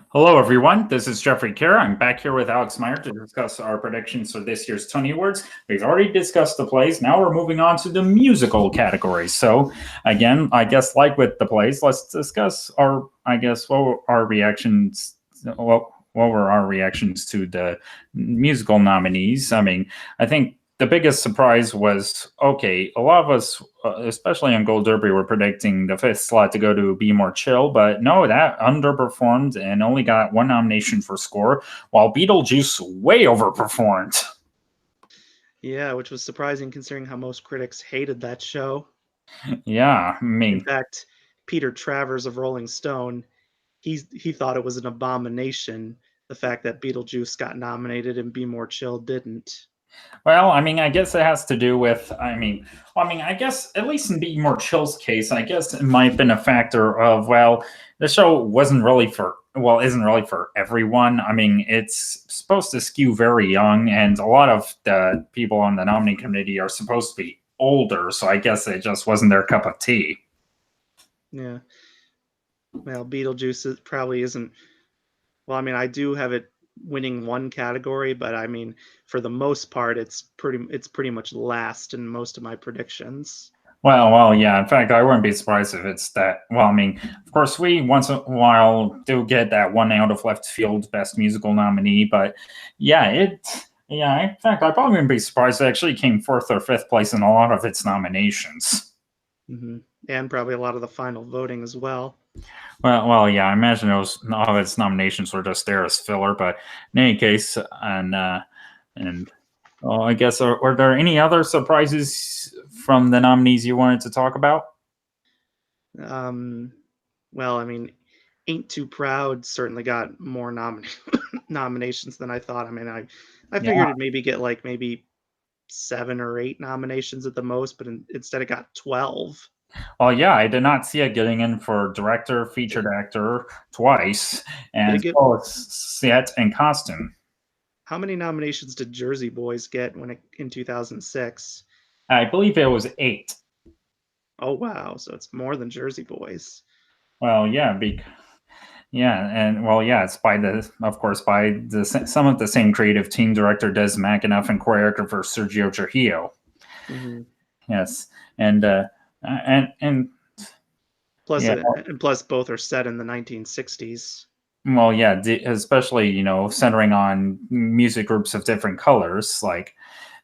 Hello, everyone. This is Jeffrey Kerr. I'm back here with Alex Meyer to discuss our predictions for this year's Tony Awards. We've already discussed the plays. Now we're moving on to the musical category. So, again, I guess like with the plays, let's discuss what were our reactions. What were our reactions to the musical nominees? I mean, I think the biggest surprise was okay. A lot of us, especially on Gold Derby, were predicting the fifth slot to go to Be More Chill, but no, that underperformed and only got one nomination for score, while Beetlejuice way overperformed. Yeah, which was surprising considering how most critics hated that show. Yeah, I In mean, fact, Peter Travers of Rolling Stone, he thought it was an abomination the fact that Beetlejuice got nominated and Be More Chill didn't. well, I mean, I guess it has to do with, I guess at least in Be More Chill's case, I guess it might have been a factor of, well, the show isn't really for everyone. I mean, it's supposed to skew very young, and a lot of the people on the nominating committee are supposed to be older, so I guess it just wasn't their cup of tea. Yeah. Well, Beetlejuice probably isn't. Well, I mean, I do have it winning one category, but I mean, for the most part, it's pretty much last in most of my predictions. Well, yeah. In fact, I wouldn't be surprised if it's that. Well, I mean, of course, we once in a while do get that one out of left field best musical nominee, but yeah. In fact, I probably wouldn't be surprised it actually came fourth or fifth place in a lot of its nominations. Mm-hmm. And probably a lot of the final voting as well. Yeah. I imagine all of its nominations were just there as filler, but in any case, and well, I guess are there any other surprises from the nominees you wanted to talk about? Well, I mean, Ain't Too Proud certainly got more nominations than I thought. I mean, I figured Yeah. it'd maybe get like maybe 7 or 8 nominations at the most, but instead it got 12. Well, yeah, I did not see it getting in for director, featured actor twice, Did and it as get well as set and costume. How many nominations did Jersey Boys get in 2006? I believe it was 8. Oh wow, so it's more than Jersey Boys. Well, yeah, and well, yeah, it's of course, by some of the same creative team, director Des McAnuff and choreographer Sergio Trujillo. Mm-hmm. Yes, and and Plus, yeah, and plus, both are set in the 1960s. well, yeah, especially centering on music groups of different colors, like,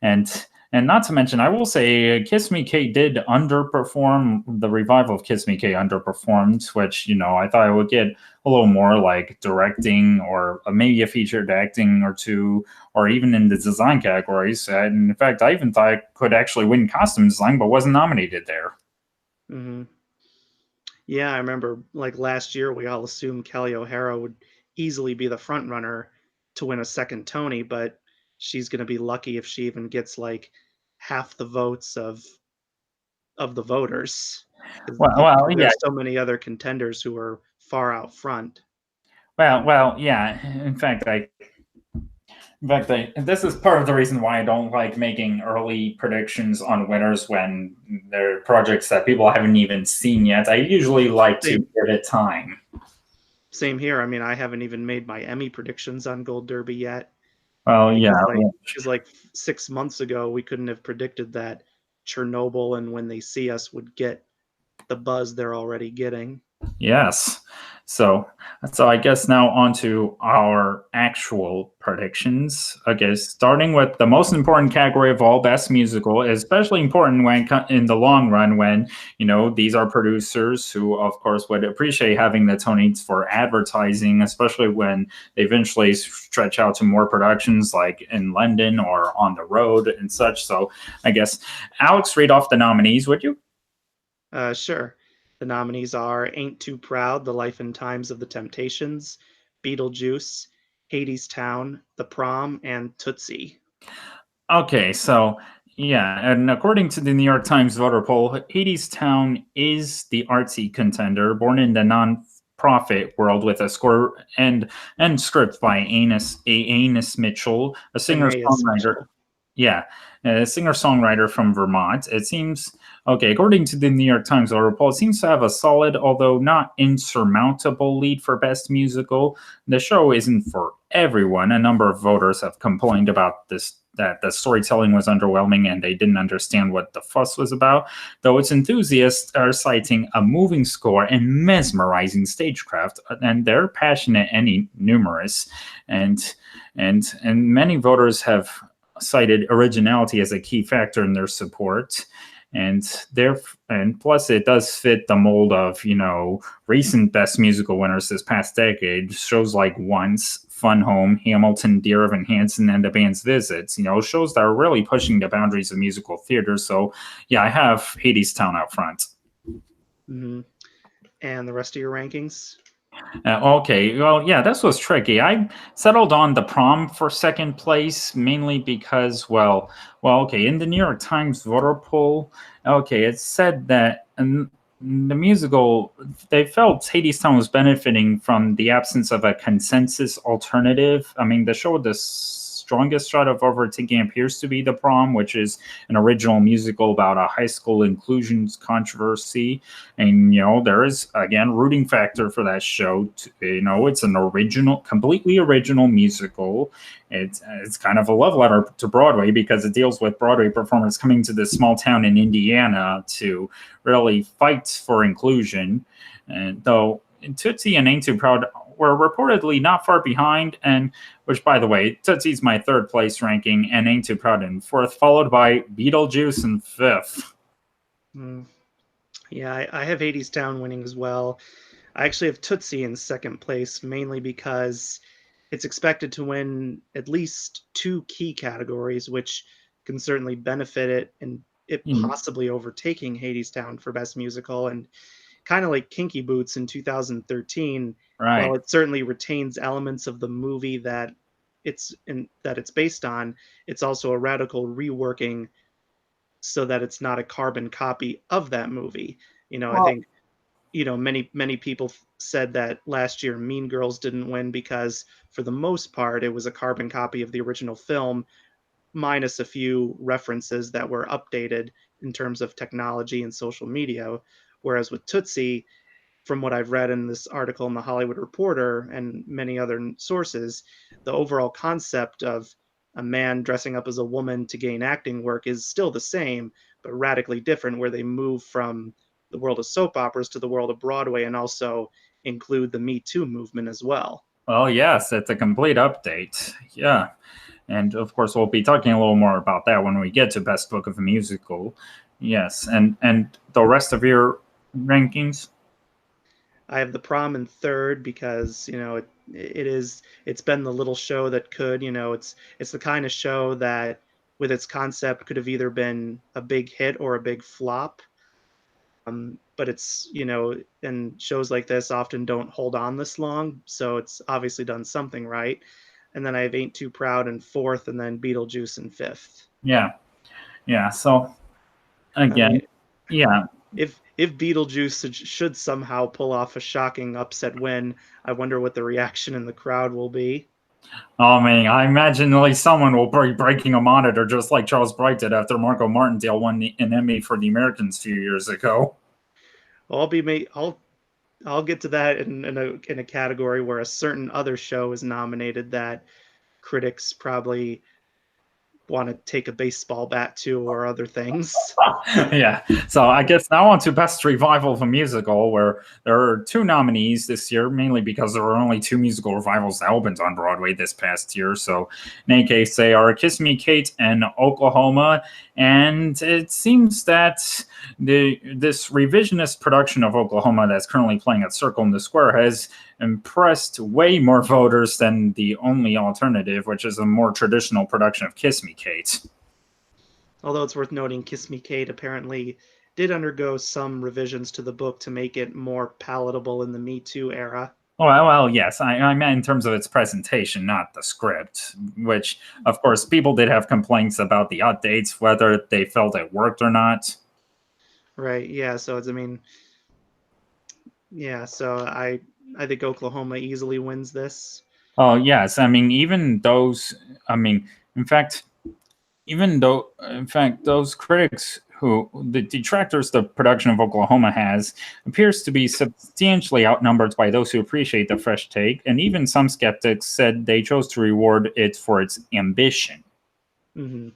and not to mention, I will say, Kiss Me Kate did underperform. The revival of Kiss Me Kate underperformed, which I thought it would get a little more like directing or maybe a featured acting or two, or even in the design categories. And in fact, I even thought it could actually win costume design, but wasn't nominated there. Mm-hmm. Yeah, I remember like last year we all assumed Kelly O'Hara would easily be the front runner to win a second Tony, but she's going to be lucky if she even gets like half the votes of the voters. Yeah. There's so many other contenders who are far out front. Yeah. This is part of the reason why I don't like making early predictions on winners when they're projects that people haven't even seen yet. I usually like to give it time. Same here. I mean, I haven't even made my Emmy predictions on Gold Derby yet. Well, yeah. Because like 6 months ago, we couldn't have predicted that Chernobyl and When They See Us would get the buzz they're already getting. Yes. So I guess now on to our actual predictions. Okay, starting with the most important category of all, best musical, is especially important when in the long run when these are producers who, of course, would appreciate having the Tonys for advertising, especially when they eventually stretch out to more productions like in London or on the road and such. So I guess Alex, read off the nominees, would you? Sure. The nominees are Ain't Too Proud, The Life and Times of the Temptations, Beetlejuice, Hadestown, The Prom, and Tootsie. Okay, so yeah, and according to the New York Times voter poll, Hadestown is the artsy contender, born in the non-profit world with a score and script by Anus Mitchell, a singer-songwriter. Yeah, a singer-songwriter from Vermont. It seems Okay, according to the New York Times article, it seems to have a solid, although not insurmountable, lead for Best Musical. The show isn't for everyone. A number of voters have complained about this, that the storytelling was underwhelming and they didn't understand what the fuss was about, though its enthusiasts are citing a moving score and mesmerizing stagecraft, and they're passionate and numerous, and many voters have cited originality as a key factor in their support. And plus it does fit the mold of, recent Best Musical winners this past decade. Shows like Once, Fun Home, Hamilton, Dear Evan Hansen, and The Band's Visits, shows that are really pushing the boundaries of musical theater. So yeah, I have Hadestown out front. Mm-hmm. And the rest of your rankings? Okay, well, yeah, this was tricky. I settled on the Prom for second place, mainly because, okay, in the New York Times voter poll, okay, it said that the musical, they felt Hadestown was benefiting from the absence of a consensus alternative. I mean, the show with the strongest shot of overtaking appears to be The Prom, which is an original musical about a high school inclusions controversy. And, there is, again, rooting factor for that show. It's an original, completely original musical. It's kind of a love letter to Broadway because it deals with Broadway performers coming to this small town in Indiana to really fight for inclusion. And though Tootsie and Ain't Too Proud were reportedly not far behind, and which, by the way, Tootsie's my third place ranking, and Ain't Too Proud in fourth, followed by Beetlejuice in fifth. Yeah, I have Hadestown winning as well. I actually have Tootsie in second place, mainly because it's expected to win at least 2 key categories, which can certainly benefit it, and it possibly overtaking Hadestown for Best Musical. And kind of like Kinky Boots in 2013, right. While it certainly retains elements of the movie that it's based on, it's also a radical reworking so that it's not a carbon copy of that movie. I think many people said that last year Mean Girls didn't win because for the most part it was a carbon copy of the original film, minus a few references that were updated in terms of technology and social media. Whereas with Tootsie, from what I've read in this article in the Hollywood Reporter and many other sources, the overall concept of a man dressing up as a woman to gain acting work is still the same, but radically different, where they move from the world of soap operas to the world of Broadway and also include the Me Too movement as well. Well, yes, it's a complete update. Yeah. And of course, we'll be talking a little more about that when we get to Best Book of a Musical. Yes. And the rest of your rankings? I have the Prom in third because it's been the little show that could. It's the kind of show that with its concept could have either been a big hit or a big flop. But it's and shows like this often don't hold on this long, so it's obviously done something right. And then I have Ain't Too Proud in fourth, and then Beetlejuice in fifth. Yeah. So again, yeah. If Beetlejuice should somehow pull off a shocking upset win, I wonder what the reaction in the crowd will be. Oh man, I imagine like someone will be breaking a monitor just like Charles Bright did after Margot Martindale won an Emmy for The Americans a few years ago. I'll get to that in a category where a certain other show is nominated that critics probably want to take a baseball bat to or other things. Yeah. So I guess now on to Best Revival of a Musical, where there are 2 nominees this year, mainly because there were only 2 musical revivals that opened on Broadway this past year. So in any case, they are Kiss Me Kate and Oklahoma. And it seems that this revisionist production of Oklahoma that's currently playing at Circle in the Square has impressed way more voters than the only alternative, which is a more traditional production of Kiss Me Kate. Although it's worth noting, Kiss Me Kate apparently did undergo some revisions to the book to make it more palatable in the Me Too era. Well, yes. I meant in terms of its presentation, not the script, which, of course, people did have complaints about the updates, whether they felt it worked or not. Right, yeah, so so I think Oklahoma easily wins this. Oh, yes. I mean, in fact, those critics who the detractors the production of Oklahoma has, appears to be substantially outnumbered by those who appreciate the fresh take, and even some skeptics said they chose to reward it for its ambition. Mm-hmm.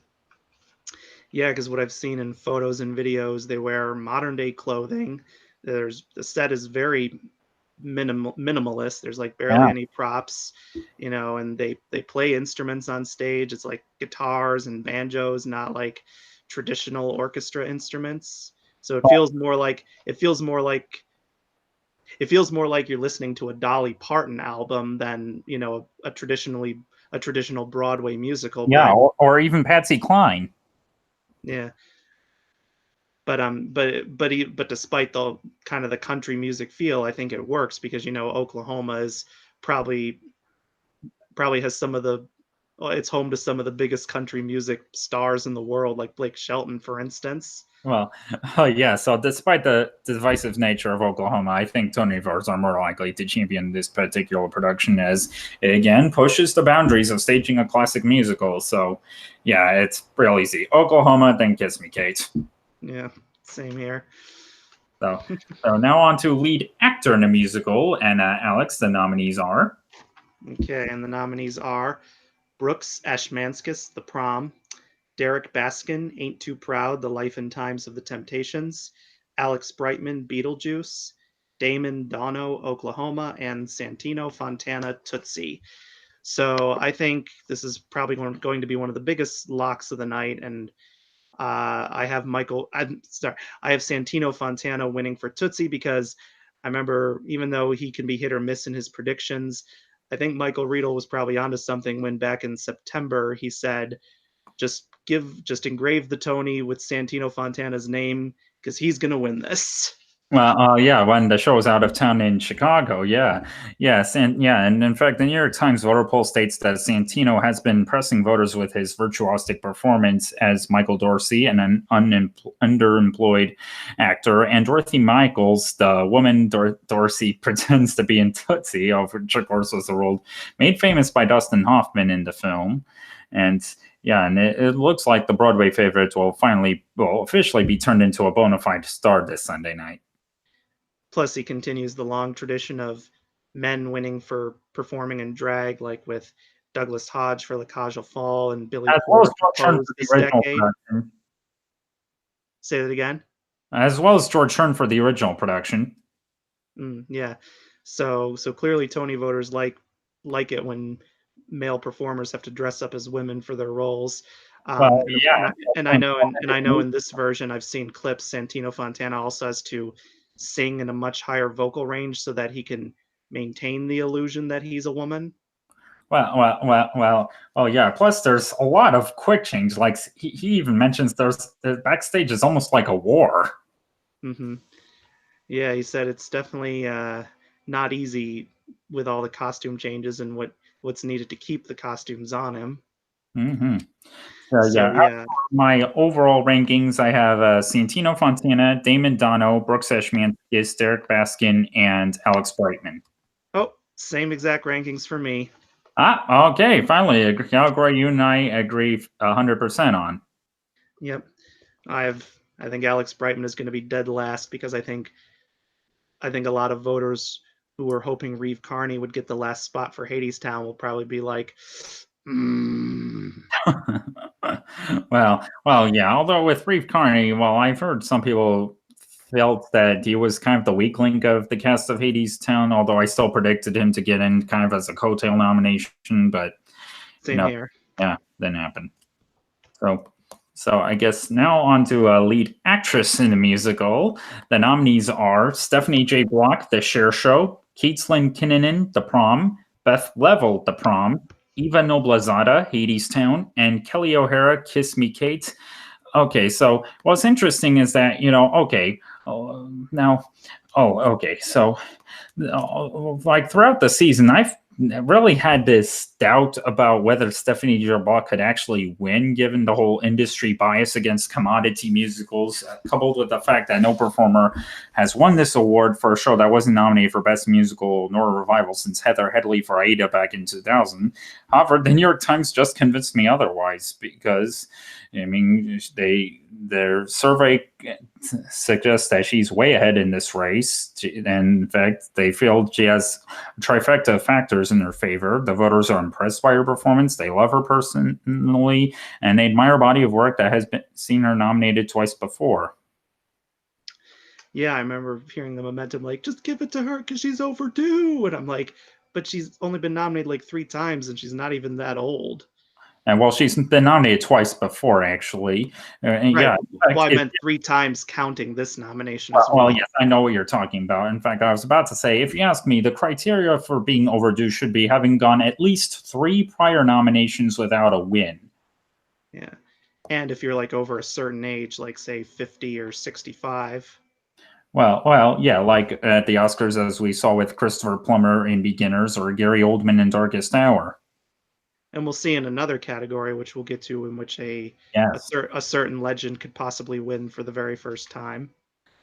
Yeah, because what I've seen in photos and videos, they wear modern day clothing. The set is very minimalist. There's like barely Yeah. any props, and they play instruments on stage. It's like guitars and banjos, not like traditional orchestra instruments. So it feels more like you're listening to a Dolly Parton album than a traditional Broadway musical. Yeah, But or even Patsy Cline. yeah, but despite the kind of the country music feel, I think it works because Oklahoma is probably has some of the it's home to some of the biggest country music stars in the world, like Blake Shelton, for instance. Well, yeah, so despite the divisive nature of Oklahoma, I think Tony voters are more likely to champion this particular production as it, again, pushes the boundaries of staging a classic musical. So, yeah, it's real easy. Oklahoma, then Kiss Me, Kate. Yeah, same here. So now on to lead actor in a musical. And Alex, the nominees are? Okay, and the nominees are Brooks Ashmanskas, The Prom; Derek Baskin, Ain't Too Proud, The Life and Times of the Temptations; Alex Brightman, Beetlejuice; Damon Dono, Oklahoma; and Santino Fontana, Tootsie. So I think this is probably going to be one of the biggest locks of the night, and I have Santino Fontana winning for Tootsie because I remember, even though he can be hit or miss in his predictions, I think Michael Riedel was probably onto something when back in September he said, just engrave the Tony with Santino Fontana's name because he's gonna win this. Well, yeah, when the show was out of town in Chicago, yes, and in fact, the New York Times voter poll states that Santino has been impressing voters with his virtuosic performance as Michael Dorsey, an underemployed actor, and Dorothy Michaels, the woman Dorsey pretends to be in Tootsie, which of course was the role made famous by Dustin Hoffman in the film, and. Yeah, and it looks like the Broadway favorite will officially be turned into a bona fide star this Sunday night. Plus, he continues the long tradition of men winning for performing in drag, like with Douglas Hodge for La Cage aux Folles and Billy As well as Porter for George Hearn Pose for the this original decade. production. Say that again. As well as George Hearn for the original production. Yeah. So clearly Tony voters like it when male performers have to dress up as women for their roles. Well, yeah. And I know in this version I've seen clips. Santino Fontana also has to sing in a much higher vocal range so that he can maintain the illusion that he's a woman. Well. Oh, yeah. Plus, there's a lot of quick change. Like he even mentions there's the backstage is almost like a war. Mm-hmm. Yeah, he said it's definitely not easy with all the costume changes and what's needed to keep the costumes on him. Mm-hmm. So yeah. My overall rankings, I have Santino Fontana, Damon Dono, Brooks Ashmanskas, Derek Baskin, and Alex Brightman. Oh, same exact rankings for me. Okay. Finally, a category you and I agree 100% on. Yep. I think Alex Brightman is going to be dead last because I think a lot of voters who were hoping Reeve Carney would get the last spot for Hadestown will probably be like, well, yeah. Although with Reeve Carney, well, I've heard some people felt that he was kind of the weak link of the cast of Hadestown, although I still predicted him to get in kind of as a coattail nomination, but Same here. Yeah, didn't happen. So I guess now on to lead actress in the musical. The nominees are Stephanie J. Block, The Cher Show; Caitlin Kinnunen, The Prom; Beth Level, The Prom; Eva Noblezada, Hadestown; and Kelly O'Hara, Kiss Me, Kate. Okay, so what's interesting is that, so like throughout the season, I've really had this doubt about whether Stephanie Gerbock could actually win, given the whole industry bias against commodity musicals, coupled with the fact that no performer has won this award for a show that wasn't nominated for Best Musical nor Revival since Heather Headley for Aida back in 2000. However, the New York Times just convinced me otherwise because, I mean, they their survey suggests that she's way ahead in this race. And in fact, they feel she has a trifecta of factors in her favor. The voters are impressed by her performance. They love her personally, and they admire a body of work that has seen her nominated twice before. Yeah, I remember hearing the momentum like, just give it to her because she's overdue. And I'm like, but she's only been nominated like 3 times and she's not even that old. And well, she's been nominated twice before, actually. And Right. yeah, Well, I meant 3 times counting this nomination as well, well. yes, I know what you're talking about. In fact, I was about to say, if you ask me, the criteria for being overdue should be having gone at least 3 prior nominations without a win. Yeah. And if you're like over a certain age, like say 50 or 65. Well, yeah, like at the Oscars, as we saw with Christopher Plummer in Beginners or Gary Oldman in Darkest Hour. And we'll see in another category, which we'll get to, in which a Yes. certain legend could possibly win for the very first time.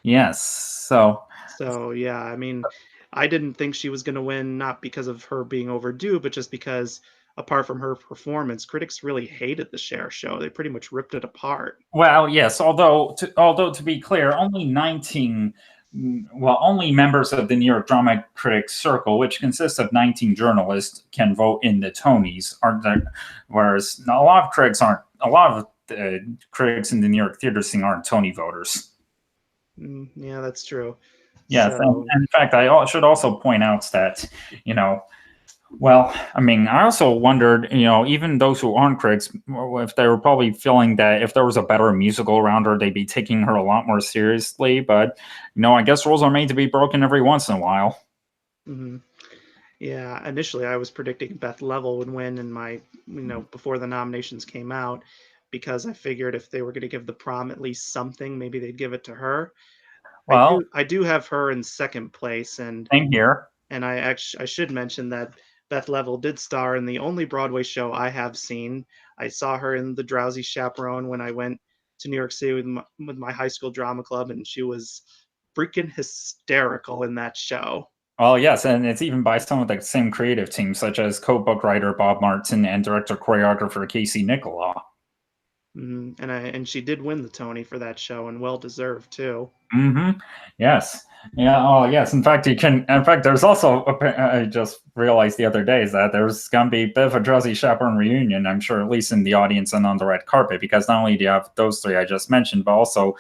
Yes. So yeah, I mean, I didn't think she was going to win, not because of her being overdue, but just because apart from her performance, critics really hated the Cher show. They pretty much ripped it apart. Well, yes. Although to be clear, only only members of the New York Drama Critics Circle, which consists of 19 journalists, can vote in the Tonys. Aren't there? Whereas a lot of critics aren't. A lot of critics in the New York theater scene aren't Tony voters. Yeah, that's true. Yes, So, and in fact, I should also point out that, well, I mean, I also wondered, even those who aren't critics, if they were probably feeling that if there was a better musical around her, they'd be taking her a lot more seriously. But, I guess rules are made to be broken every once in a while. mhm. Yeah, initially I was predicting Beth Level would win in my, before the nominations came out, because I figured if they were going to give the prom at least something, maybe they'd give it to her. Well, I do have her in second place, and same here. I should mention that Beth Level did star in the only Broadway show I have seen. I saw her in The Drowsy Chaperone when I went to New York City with my high school drama club, and she was freaking hysterical in that show. Well, yes, and it's even by some of the same creative team, such as co-book writer Bob Martin and director choreographer Casey Nicola. And she did win the Tony for that show, and well deserved too. Mm-hmm. Yes. Yeah. Oh, yes. In fact, there's also, I just realized the other day is that there's going to be a bit of a Drowsy Chaperone reunion, I'm sure, at least in the audience and on the red carpet, because not only do you have those 3 I just mentioned, but also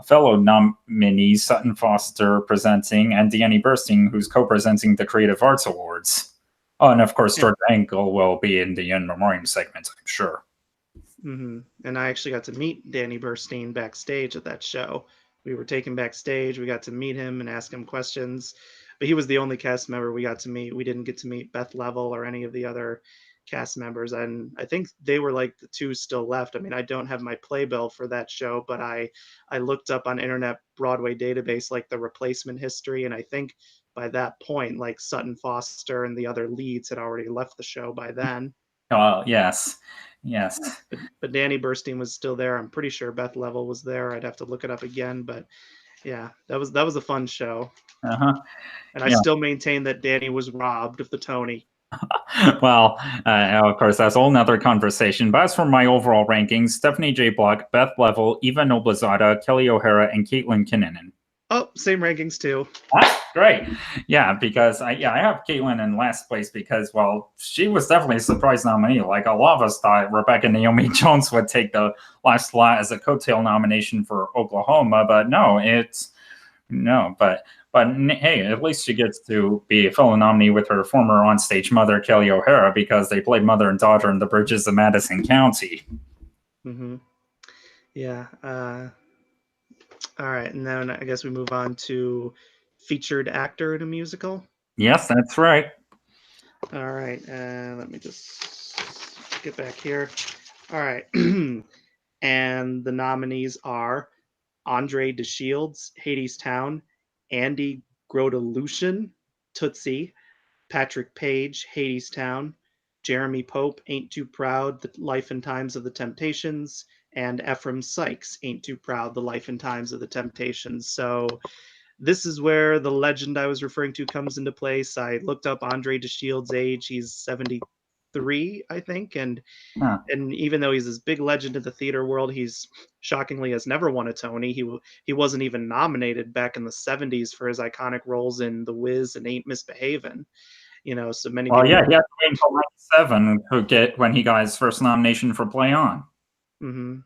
fellow nominees, Sutton Foster presenting, and Deannie Burstein, who's co-presenting the Creative Arts Awards. Oh, and of course, George Engel will be in the in memoriam segment, I'm sure. And I actually got to meet Danny Burstein backstage at that show. We were taken backstage. We got to meet him and ask him questions, but he was the only cast member we got to meet. We didn't get to meet Beth Level or any of the other cast members, and I think they were like the 2 still left. I mean, I don't have my playbill for that show, but I looked up on Internet Broadway database like the replacement history, and I think by that point, like Sutton Foster and the other leads had already left the show by then. Yes. Yes. But Danny Burstein was still there. I'm pretty sure Beth Level was there. I'd have to look it up again, but yeah, that was a fun show. Uh-huh. And I still maintain that Danny was robbed of the Tony. Well, of course, that's a whole nother conversation. But as for my overall rankings, Stephanie J. Block, Beth Level, Eva Noblezada, Kelly O'Hara, and Caitlin Kinnunen. Oh, same rankings too. Great. Yeah, because I have Caitlin in last place because, well, she was definitely a surprise nominee. Like a lot of us thought Rebecca Naomi Jones would take the last slot as a coattail nomination for Oklahoma, but but hey, at least she gets to be a fellow nominee with her former onstage mother, Kelly O'Hara, because they played mother and daughter in The Bridges of Madison County. Yeah. All right, and then I guess we move on to featured actor in a musical. Yes, that's right. All right, let me just get back here. All right, and the nominees are Andre DeShields, Hadestown, Andy Grodelucian, Tootsie, Patrick Page, Hadestown, Jeremy Pope, Ain't Too Proud, The Life and Times of the Temptations, and Ephraim Sykes, Ain't Too Proud, The Life and Times of the Temptations. So this is where the legend I was referring to comes into place. I looked up Andre DeShields' age. He's 3, I think, and Huh. even though he's this big legend in the theater world, he's shockingly has never won a Tony. He wasn't even nominated back in the '70s for his iconic roles in The Wiz and Ain't Misbehavin'. So many Well, people. yeah, he had to wait until '97 to get when he got his first nomination for Play On. Hmm.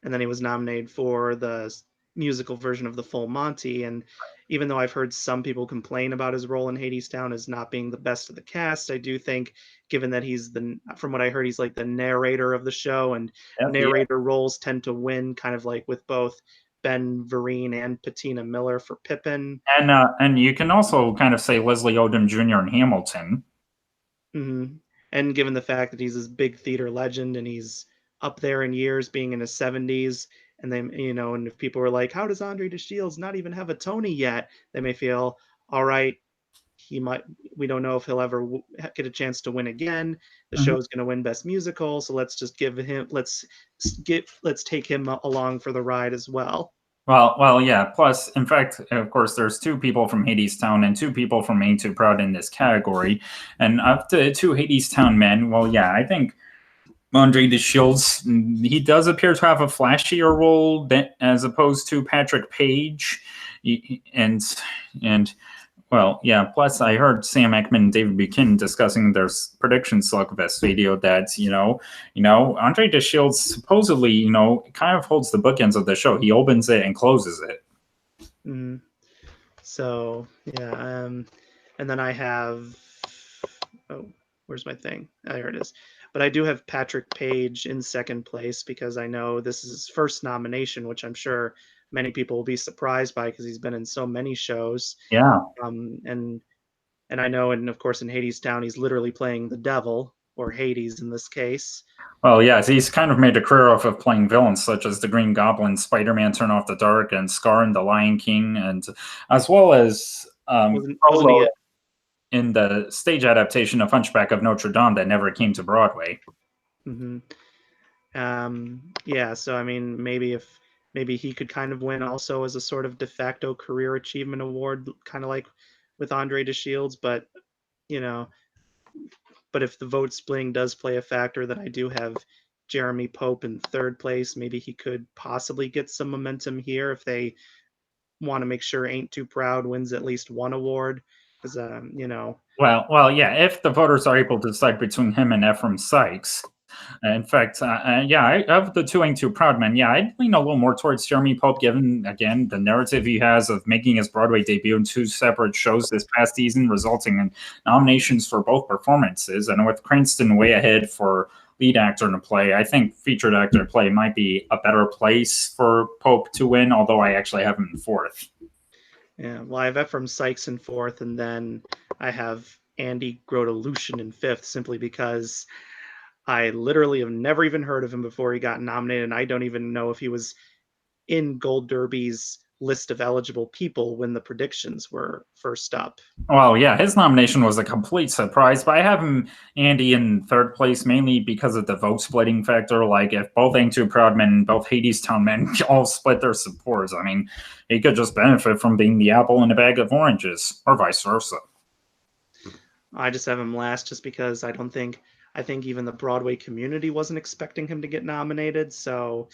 And then he was nominated for the musical version of The Full Monty. And even though I've heard some people complain about his role in Hadestown as not being the best of the cast, I do think, given that from what I heard, he's like the narrator of the show, and Yeah. narrator roles tend to win, kind of like with both Ben Vereen and Patina Miller for Pippin. And you can also kind of say Leslie Odom Jr. in Hamilton. Hmm. And given the fact that he's this big theater legend and he's up there in years, being in his 70s, and then and if people were like, "How does Andre DeShields not even have a Tony yet?" They may feel, "All right, he might. We don't know if he'll ever get a chance to win again. The Mhm. show's going to win Best Musical, so let's just give him. Let's take him along for the ride as well." Well, yeah. Plus, in fact, of course, there's two people from Hadestown and two people from Ain't Too Proud in this category. And of the two Hadestown men, well, yeah, I think Andre DeShields, he does appear to have a flashier role as opposed to Patrick Page, and well, yeah. Plus, I heard Sam Ekman and David Buchanan discussing their prediction slugfest video that Andre DeShields supposedly kind of holds the bookends of the show. He opens it and closes it. Mm. So yeah, and then I have. Oh, where's my thing? Oh, here it is. But I do have Patrick Page in second place because I know this is his first nomination, which I'm sure many people will be surprised by because he's been in so many shows. Yeah. Um, and and I know, and of course, in Hadestown, he's literally playing the devil or Hades in this case. Well, yes, he's kind of made a career off of playing villains such as the Green Goblin, Spider-Man: Turn Off the Dark, and Scar in The Lion King, and as well as Wasn't he? in the stage adaptation of Hunchback of Notre Dame that never came to Broadway. Mm-hmm. Yeah, so I mean, maybe he could kind of win also as a sort of de facto career achievement award, kind of like with Andre DeShields. But you know, but if the vote splitting does play a factor, then I do have Jeremy Pope in third place. Maybe he could possibly get some momentum here if they want to make sure Ain't Too Proud wins at least one award, because Well, yeah. If the voters are able to decide between him and Ephraim Sykes, in fact, yeah, of the two Ain't Too Proud men, yeah, I'd lean a little more towards Jeremy Pope, given again the narrative he has of making his Broadway debut in two separate shows this past season, resulting in nominations for both performances, and with Cranston way ahead for lead actor in a play, I think featured actor in a play might be a better place for Pope to win. Although I actually have him in fourth. Yeah, well, I have Ephraim Sykes in fourth, and then I have Andy Grotelushin in fifth, simply because I literally have never even heard of him before he got nominated, and I don't even know if he was in Gold Derby's list of eligible people when the predictions were first up. Well, yeah, his nomination was a complete surprise, but I have him, Andy, in third place mainly because of the vote splitting factor. Like, if both Ain't Too Proud men and both Hadestown men all split their supports, I mean, he could just benefit from being the apple in a bag of oranges, or vice versa. I just have him last just because I think even the Broadway community wasn't expecting him to get nominated. So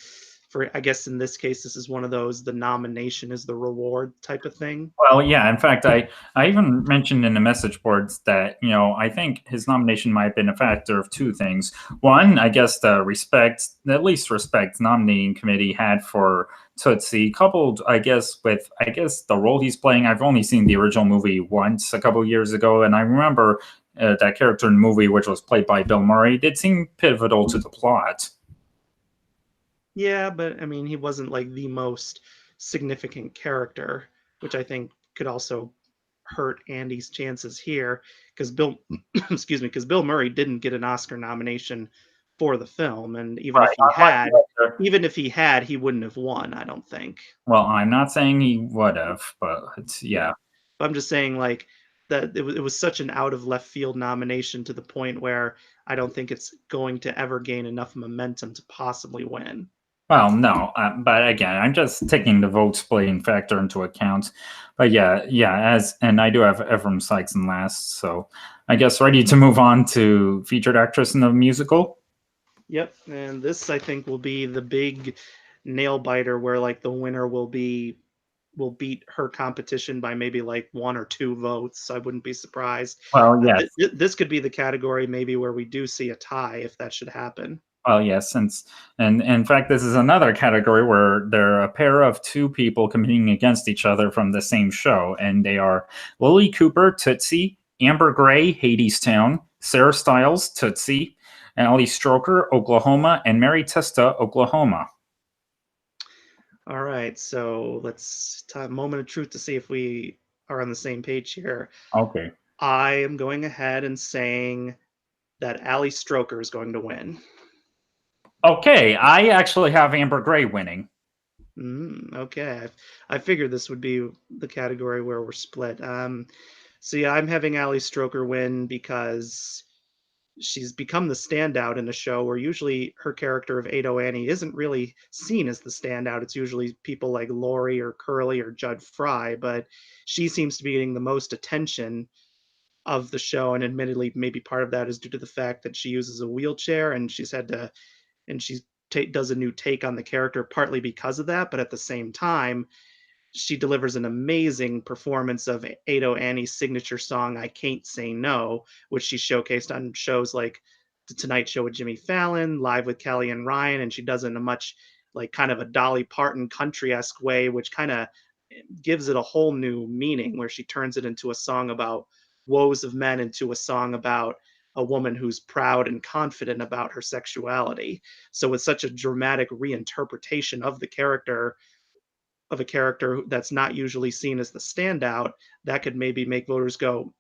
I guess in this case, this is one of those the nomination is the reward type of thing. Well, yeah, in fact, I even mentioned in the message boards that, I think his nomination might have been a factor of two things. One, I guess the at least respect nominating committee had for Tootsie, coupled, I guess, with, the role he's playing. I've only seen the original movie once a couple years ago, and I remember that character in the movie, which was played by Bill Murray, did seem pivotal to the plot. Yeah, but I mean, he wasn't like the most significant character, which I think could also hurt Andy's chances here because excuse me, because Bill Murray didn't get an Oscar nomination for the film, and Right. even if he had, he wouldn't have won, I don't think. Well, I'm not saying he would have, but yeah. But I'm just saying, like, that it was such an out of left field nomination to the point where I don't think it's going to ever gain enough momentum to possibly win. Well, no, but again, I'm just taking the vote splitting factor into account. But yeah, and I do have Ephraim Sykes in last, so I guess ready to move on to featured actress in the musical. Yep, and this I think will be the big nail biter where like the winner will beat her competition by maybe like 1 or 2 votes. I wouldn't be surprised. Well, yes. This could be the category maybe where we do see a tie if that should happen. Well, yes, and in fact, this is another category where there are a pair of two people competing against each other from the same show, and they are Lily Cooper, Tootsie, Amber Gray, Hadestown, Sarah Stiles, Tootsie, and Ali Stroker, Oklahoma, and Mary Testa, Oklahoma. All right, so let's take a moment of truth to see if we are on the same page here. Okay. I am going ahead and saying that Ali Stroker is going to win. Okay, I actually have Amber Gray winning. Okay, I figured this would be the category where we're split. So yeah, I'm having Ali Stroker win because she's become the standout in a show where usually her character of Ado Annie isn't really seen as the standout. It's usually people like Lori or Curly or Judd Fry, but she seems to be getting the most attention of the show. And admittedly, maybe part of that is due to the fact that she uses a wheelchair and she's had to, and she does a new take on the character partly because of that. But at the same time, she delivers an amazing performance of Ado Annie's signature song "I Can't Say No," which she showcased on shows like The Tonight Show with Jimmy Fallon, Live with Kelly and Ryan, and she does it in a much like kind of a Dolly Parton country-esque way, which kind of gives it a whole new meaning where she turns it into a song about woes of men into a song about a woman who's proud and confident about her sexuality. So with such a dramatic reinterpretation of the character of a character that's not usually seen as the standout, that could maybe make voters go,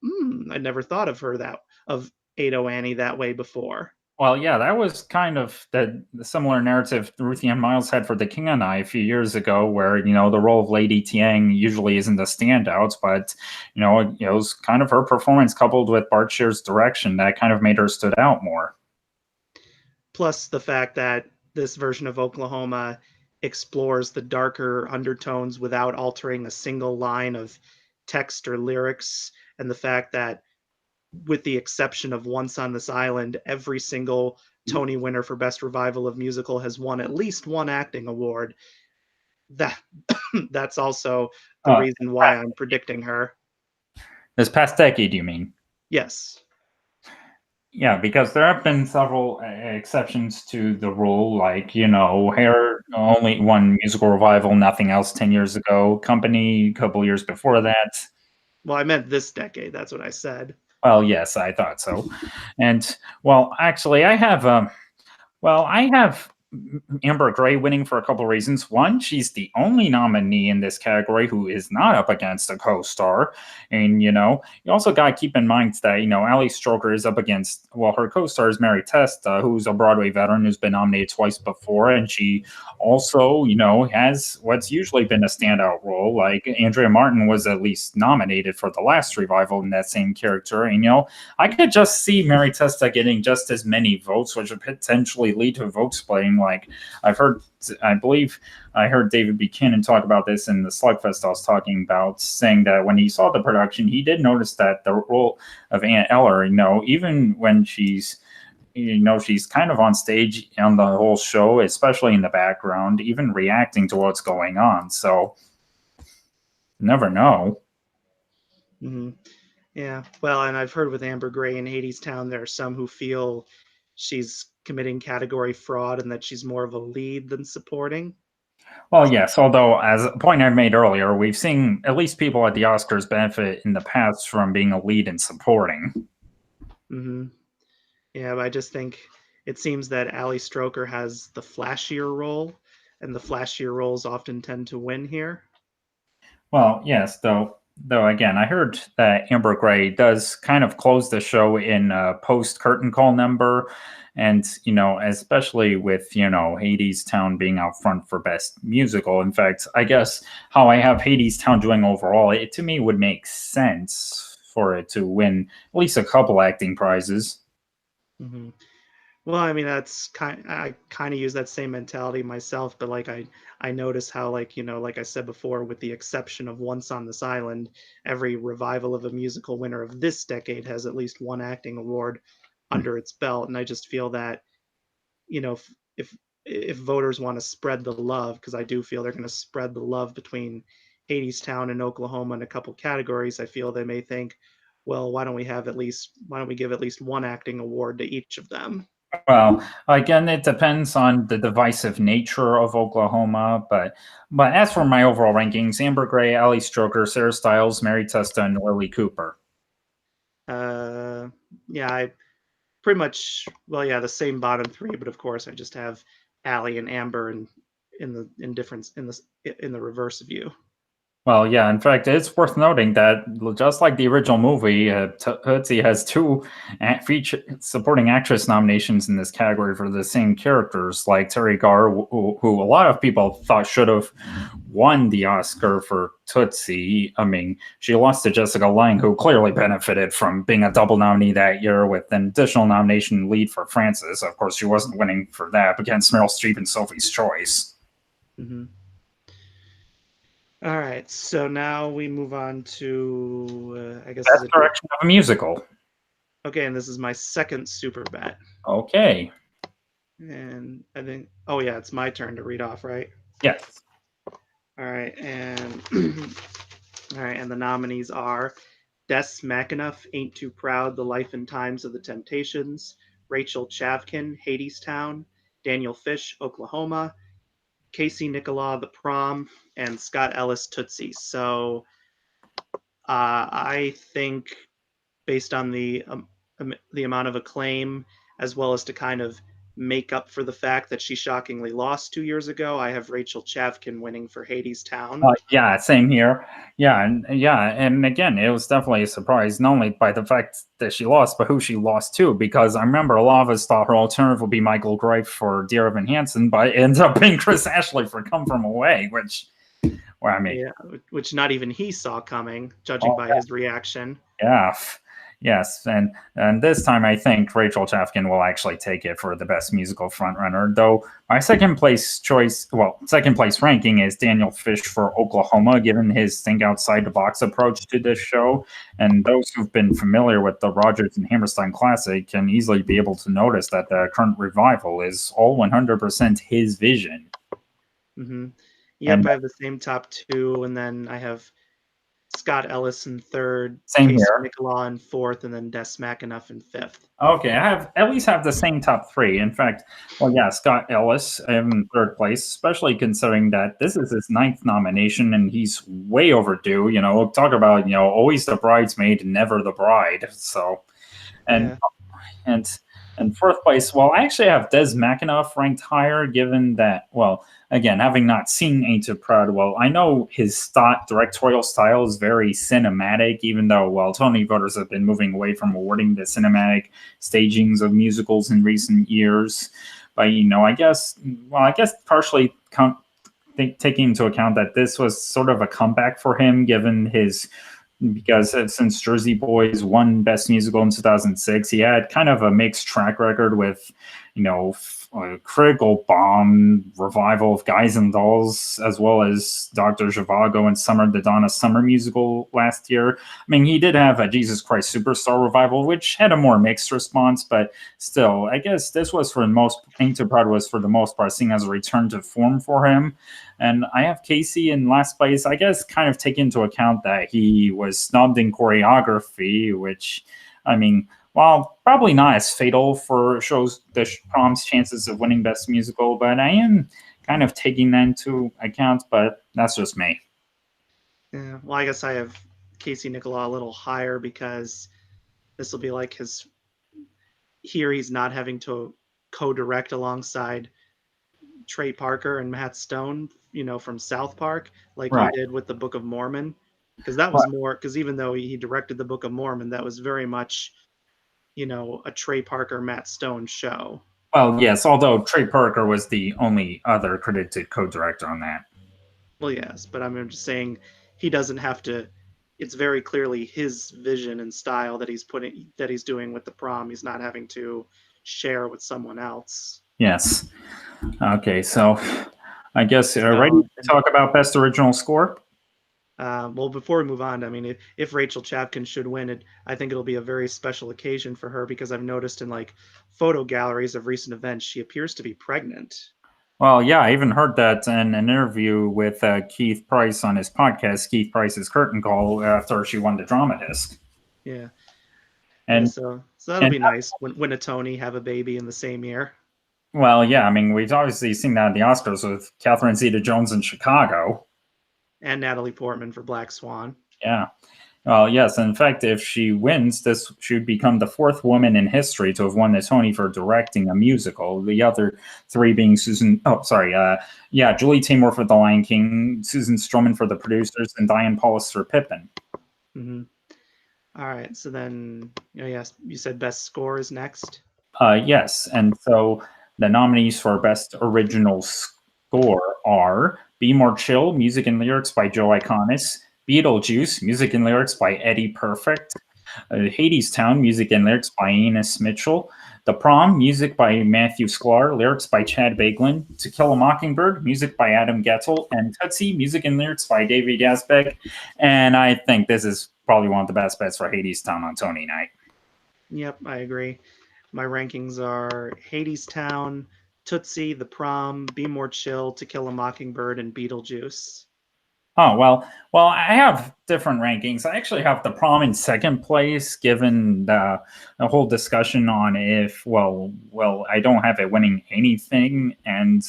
I never thought of her that of Ado Annie that way before. Well, yeah, that was kind of the similar narrative Ruthie Ann Miles had for The King and I a few years ago, where the role of Lady Tiang usually isn't the standouts, but it was kind of her performance coupled with Bart Shear's direction that kind of made her stood out more. Plus the fact that this version of Oklahoma explores the darker undertones without altering a single line of text or lyrics, and the fact that with the exception of Once on This Island, every single Tony winner for Best Revival of Musical has won at least one acting award. That that's also the Uh, reason why I'm predicting her. this past decade, you mean? Yes. Yeah, because there have been several exceptions to the rule, like, Hair only one musical revival, nothing else 10 years ago, Company a couple years before that. Well, I meant this decade. That's what I said. Well, yes, I thought so. And, well, actually, I have Amber Gray winning for a couple reasons. One, she's the only nominee in this category who is not up against a co-star. And, you also got to keep in mind that, Ali Stroker is up against, well, her co-star is Mary Testa, who's a Broadway veteran who's been nominated twice before. And she also, has what's usually been a standout role. Like Andrea Martin was at least nominated for the last revival in that same character. And, I could just see Mary Testa getting just as many votes, which would potentially lead to vote splitting. Like I believe I heard David Buchanan talk about this in the Slugfest I was talking about, saying that when he saw the production, he did notice that the role of Aunt Eller, even when she's she's kind of on stage on the whole show, especially in the background, even reacting to what's going on. So never know. Mm-hmm. Yeah. Well, and I've heard with Amber Gray in Hadestown, there are some who feel she's committing category fraud and that she's more of a lead than supporting. Well, yes, although, as a point I made earlier, we've seen at least people at the Oscars benefit in the past from being a lead and supporting. Mm-hmm. Yeah, but I just think it seems that Ali Stroker has the flashier role, and the flashier roles often tend to win here. Well, yes, though again, I heard that Amber Gray does kind of close the show in a post curtain call number, and especially with Hadestown being out front for best musical. In fact, I guess how I have Hadestown doing overall, it to me would make sense for it to win at least a couple acting prizes. Mm-hmm. Well, I mean, I kind of use that same mentality myself, but like I notice how, like, like I said before, with the exception of Once on This Island, every revival of a musical winner of this decade has at least one acting award under its belt, and I just feel that, you know, if if voters want to spread the love, because I do feel they're going to spread the love between Hadestown and Oklahoma in a couple categories, I feel they may think, well, why don't we give at least one acting award to each of them? Well, again, it depends on the divisive nature of Oklahoma, but as for my overall rankings, Amber Gray, Ali Stroker, Sarah Stiles, Mary Testa, and Lily Cooper. Uh, yeah, I pretty much, well, yeah, the same bottom three, but of course I just have Allie and Amber in difference in the reverse view. Well, yeah, in fact, it's worth noting that just like the original movie, Tootsie has two feature supporting actress nominations in this category for the same characters, like Terry Garr, who a lot of people thought should have won the Oscar for Tootsie. I mean, she lost to Jessica Lange, who clearly benefited from being a double nominee that year with an additional nomination lead for Frances. Of course, she wasn't winning for that against Meryl Streep and Sophie's Choice. Mm-hmm. All right, so now we move on to, I guess, is Best it direction of a musical. okay? And this is my second super bet, Okay. and I think, oh yeah, it's my turn to read off, right? Yes. All right, and all right, and the nominees are Des McAnuff, Ain't Too Proud, The Life and Times of the Temptations, Rachel Chavkin, Hadestown, Daniel Fish, Oklahoma, Casey Nicholaw, The Prom, and Scott Ellis, Tootsie. So I think, based on the amount of acclaim, as well as to kind of make up for the fact that she shockingly lost 2 years ago, I have Rachel Chavkin winning for Hadestown. Yeah, same here. And again, it was definitely a surprise, not only by the fact that she lost, but who she lost to. Because I remember a lot of us thought her alternative would be Michael Greif for Dear Evan Hansen, but it ends up being Chris Ashley for Come From Away, which, well, I mean, Yeah, which not even he saw coming, judging oh, by his reaction. yeah, yes, and this time I think Rachel Chafkin will actually take it for the best musical frontrunner. Though my second place ranking is Daniel Fish for Oklahoma, given his think outside the box approach to this show. And those who've been familiar with the Rogers and Hammerstein Classic can easily be able to notice that the current revival is all 100% his vision. Hmm. Yep, And I have the same top two, and then I have Scott Ellis in third, same Casey here. Nicholaw in fourth, and then Des McAnuff in fifth. Okay, I have at least have the same top three. In fact, well, yeah, Scott Ellis in third place, especially considering that this is his ninth nomination and he's way overdue. Talk about always the bridesmaid, never the bride. So, and Yeah. and and fourth place, well, I actually have Des McAnuff ranked higher, given that, well, again, having not seen Ain't Too Proud, well, I know his directorial style is very cinematic, even though, well, Tony voters have been moving away from awarding the cinematic stagings of musicals in recent years. But, I guess partially taking into account that this was sort of a comeback for him, given his because since Jersey Boys won Best Musical in 2006, he had kind of a mixed track record with, a critical bomb revival of Guys and Dolls, as well as Dr. Zhivago and Summer the Donna Summer musical last year. I mean, he did have a Jesus Christ Superstar revival, which had a more mixed response, but still, I guess this was for the most, Ain't Too Proud was for the most part seen as a return to form for him. And I have Casey in last place, I guess, kind of take into account that he was snubbed in choreography, which, I mean, while probably not as fatal for Prom's chances of winning Best Musical, but I am kind of taking that into account, but that's just me. Yeah. Well, I guess I have Casey Nicholaw a little higher because this will be like his here he's not having to co-direct alongside Trey Parker and Matt Stone, from South Park, like he Right. did with the Book of Mormon. Because that was more, because even though he directed the Book of Mormon, that was very much, a Trey Parker, Matt Stone show. Well, yes, although Trey Parker was the only other credited co-director on that. Well, yes, but I'm just saying he doesn't have to. It's very clearly his vision and style that he's doing with the Prom. He's not having to share with someone else. Yes. Okay, so I guess ready So, to talk about best original score? well, before we move on, I mean, if Rachel Chapkin should win it, I think it'll be a very special occasion for her because I've noticed in like photo galleries of recent events, she appears to be pregnant. Well, yeah, I even heard that in an interview with Keith Price on his podcast, Keith Price's Curtain Call, after she won the drama disc. Yeah, yeah. And So that'll and be nice. Win a Tony, have a baby in the same year, well, yeah, I mean, we've obviously seen that at the Oscars with Catherine Zeta-Jones in Chicago. and Natalie Portman for Black Swan. Yeah. Well, yes. In fact, if she wins, this she would become the fourth woman in history to have won the Tony for directing a musical. The other three being Susan. Oh, sorry. Yeah, Julie Taymor for The Lion King, Susan Stroman for the producers, and Diane Paulus for Pippin. Mm-hmm. All right. So then, yes, you said best score is next. Yes, and so the nominees for Best Original Score are Be More Chill, music and lyrics by Joe Iconis, Beetlejuice, music and lyrics by Eddie Perfect, Hades Town, music and lyrics by Enos Mitchell, The Prom, music by Matthew Sklar, lyrics by Chad Bagelin, To Kill a Mockingbird, music by Adam Getzel, and Tootsie, music and lyrics by David Yazbek. And I think this is probably one of the best bets for Hades Town on Tony night. Yep, I agree. My rankings are Hades Town, Tootsie, The Prom, Be More Chill, To Kill a Mockingbird, and Beetlejuice. Oh, well, I have different rankings. I actually have the Prom in second place, given the whole discussion on if I don't have it winning anything, and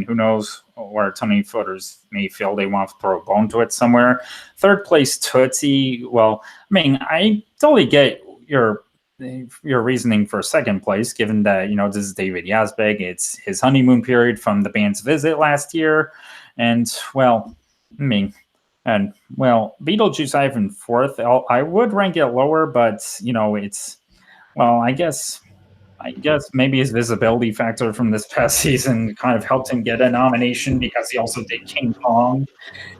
who knows where Tony voters may feel they want to throw a bone to it somewhere. Third place Tootsie. Well, I mean, I totally get your reasoning for second place, given that this is David Yazbek. It's his honeymoon period from the band's visit last year, and well. I mean, and well, Beetlejuice I have in fourth. I would rank it lower, but it's I guess maybe his visibility factor from this past season kind of helped him get a nomination because he also did King Kong.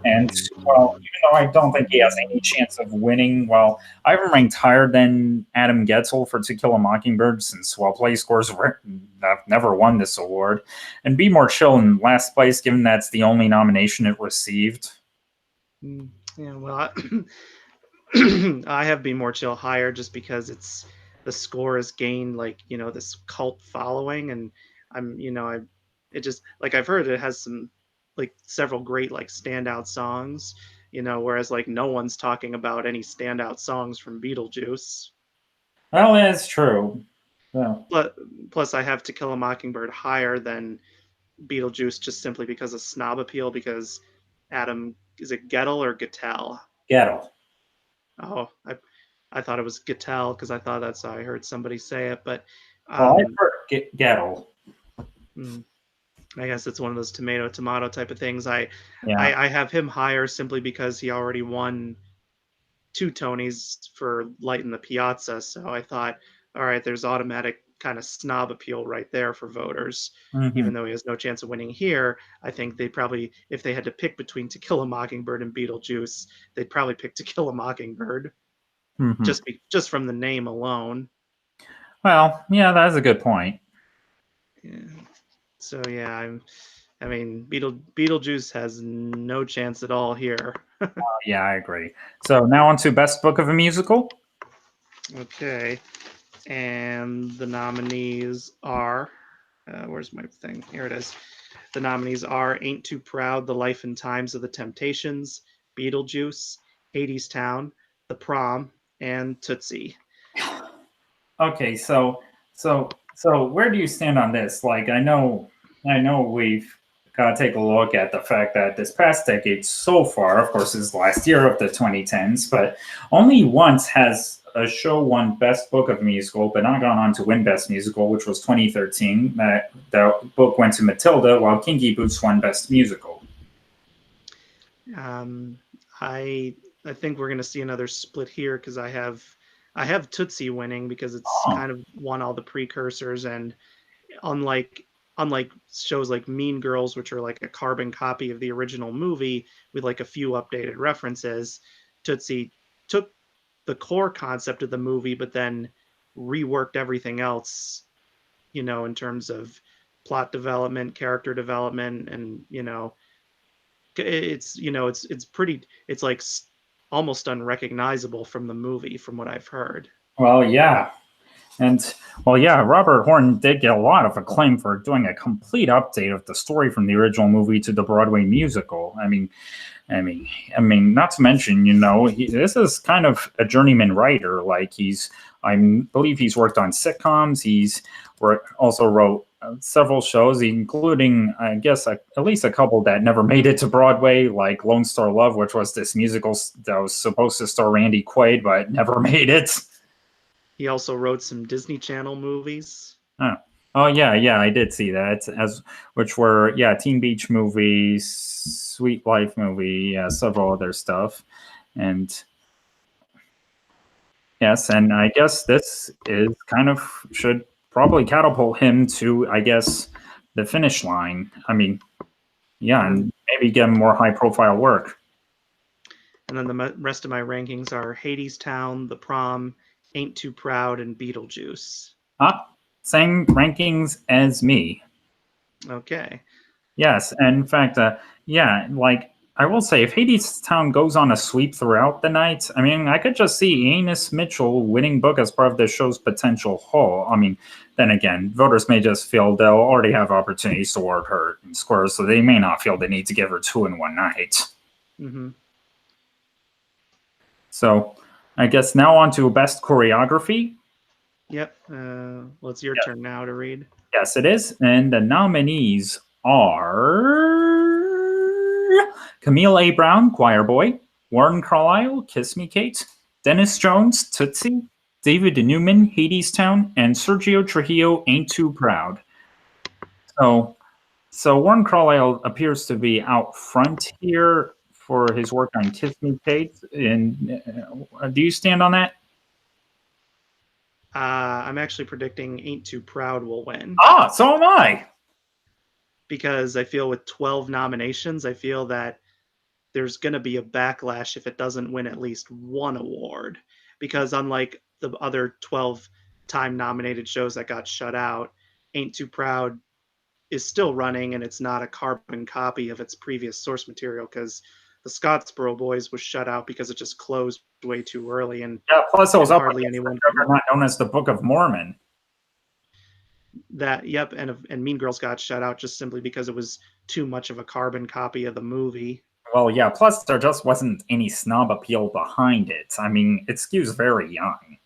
And well, even though I don't think he has any chance of winning, well, I have him ranked higher than Adam Getzel for To Kill a Mockingbird since Play Scores have never won this award, and Be More Chill in last place, given that's the only nomination it received. Yeah, well, I have Be More Chill higher just because the score has gained this cult following, and it just like I've heard it has some like several great like standout songs, whereas like no one's talking about any standout songs from Beetlejuice. Well, that's true. Yeah. But plus, I have To Kill a Mockingbird higher than Beetlejuice just simply because of snob appeal. Because Adam, is it Gettle or Gettel? Gettle. Oh, I thought it was Gettel because I thought that's how I heard somebody say it. But Well, I've um, heard Gettle. I guess it's one of those tomato type of things. I, Yeah. I I have him higher simply because he already won two Tonys for Light in the Piazza. So I thought, all right, there's automatic kind of snob appeal right there for voters. Mm-hmm. Even though he has no chance of winning here, I think they probably, if they had to pick between To Kill a Mockingbird and Beetlejuice, they'd probably pick To Kill a Mockingbird Mm-hmm. just from the name alone. Well, yeah, that's a good point. Yeah. So yeah, I mean, Beetlejuice has no chance at all here. Yeah, I agree. So now on to best book of a musical. Okay, and the nominees are, where's my thing? Here it is. The nominees are Ain't Too Proud, The Life and Times of the Temptations, Beetlejuice, Hades Town, The Prom, and Tootsie. Okay, so where do you stand on this? Like, I know we've got to take a look at the fact that this past decade so far, of course, is last year of the 2010s, but only once has a show won Best Book of Musical, but not gone on to win Best Musical, which was 2013. That the book went to Matilda, while Kinky Boots won Best Musical. Um, I I think we're gonna see another split here because I have Tootsie winning because it's Oh. kind of won all the precursors, and unlike unlike shows like Mean Girls, which are like a carbon copy of the original movie with like a few updated references, Tootsie took the core concept of the movie, but then reworked everything else in terms of plot development, character development, and it's like almost unrecognizable from the movie, from what I've heard. Well, yeah. And, well, yeah, Robert Horton did get a lot of acclaim for doing a complete update of the story from the original movie to the Broadway musical. Not to mention, this is kind of a journeyman writer. Like I believe he's worked on sitcoms. Also wrote several shows, including, I guess, at least a couple that never made it to Broadway, like Lone Star Love, which was this musical that was supposed to star Randy Quaid, but never made it. He also wrote some Disney Channel movies. Oh yeah, I did see that, which were Teen Beach movies, Sweet Life movie, several other stuff, and yes, and I guess this is should probably catapult him to, I guess, the finish line. And maybe get him more high profile work. And then the rest of my rankings are Hadestown, The Prom, Ain't Too Proud, and Beetlejuice. Same rankings as me. Okay. Yes, and in fact, I will say, if Hadestown goes on a sweep throughout the night, I could just see Enos Mitchell winning book as part of the show's potential haul. Then again, voters may just feel they'll already have opportunities to award her in scores, so they may not feel the need to give her two in one night. Mm-hmm. So, I guess now on to Best Choreography. Yep. Well, it's your turn now to read. Yes, it is. And the nominees are Camille A. Brown, Choir Boy; Warren Carlyle, Kiss Me Kate; Dennis Jones, Tootsie; David Newman, Hadestown; and Sergio Trujillo, Ain't Too Proud. So Warren Carlyle appears to be out front here for his work on Kiss Me Kate. And do you stand on that? I'm actually predicting Ain't Too Proud will win. So am I. Because I feel with 12 nominations, I feel that there's going to be a backlash if it doesn't win at least one award. Because unlike the other 12-time nominated shows that got shut out, Ain't Too Proud is still running, and it's not a carbon copy of its previous source material, because the Scottsboro Boys was shut out because it just closed way too early. And plus it was hardly anyone not known as the Book of Mormon. And Mean Girls got shut out just simply because it was too much of a carbon copy of the movie. Well, yeah, plus there just wasn't any snob appeal behind it. It skews very young.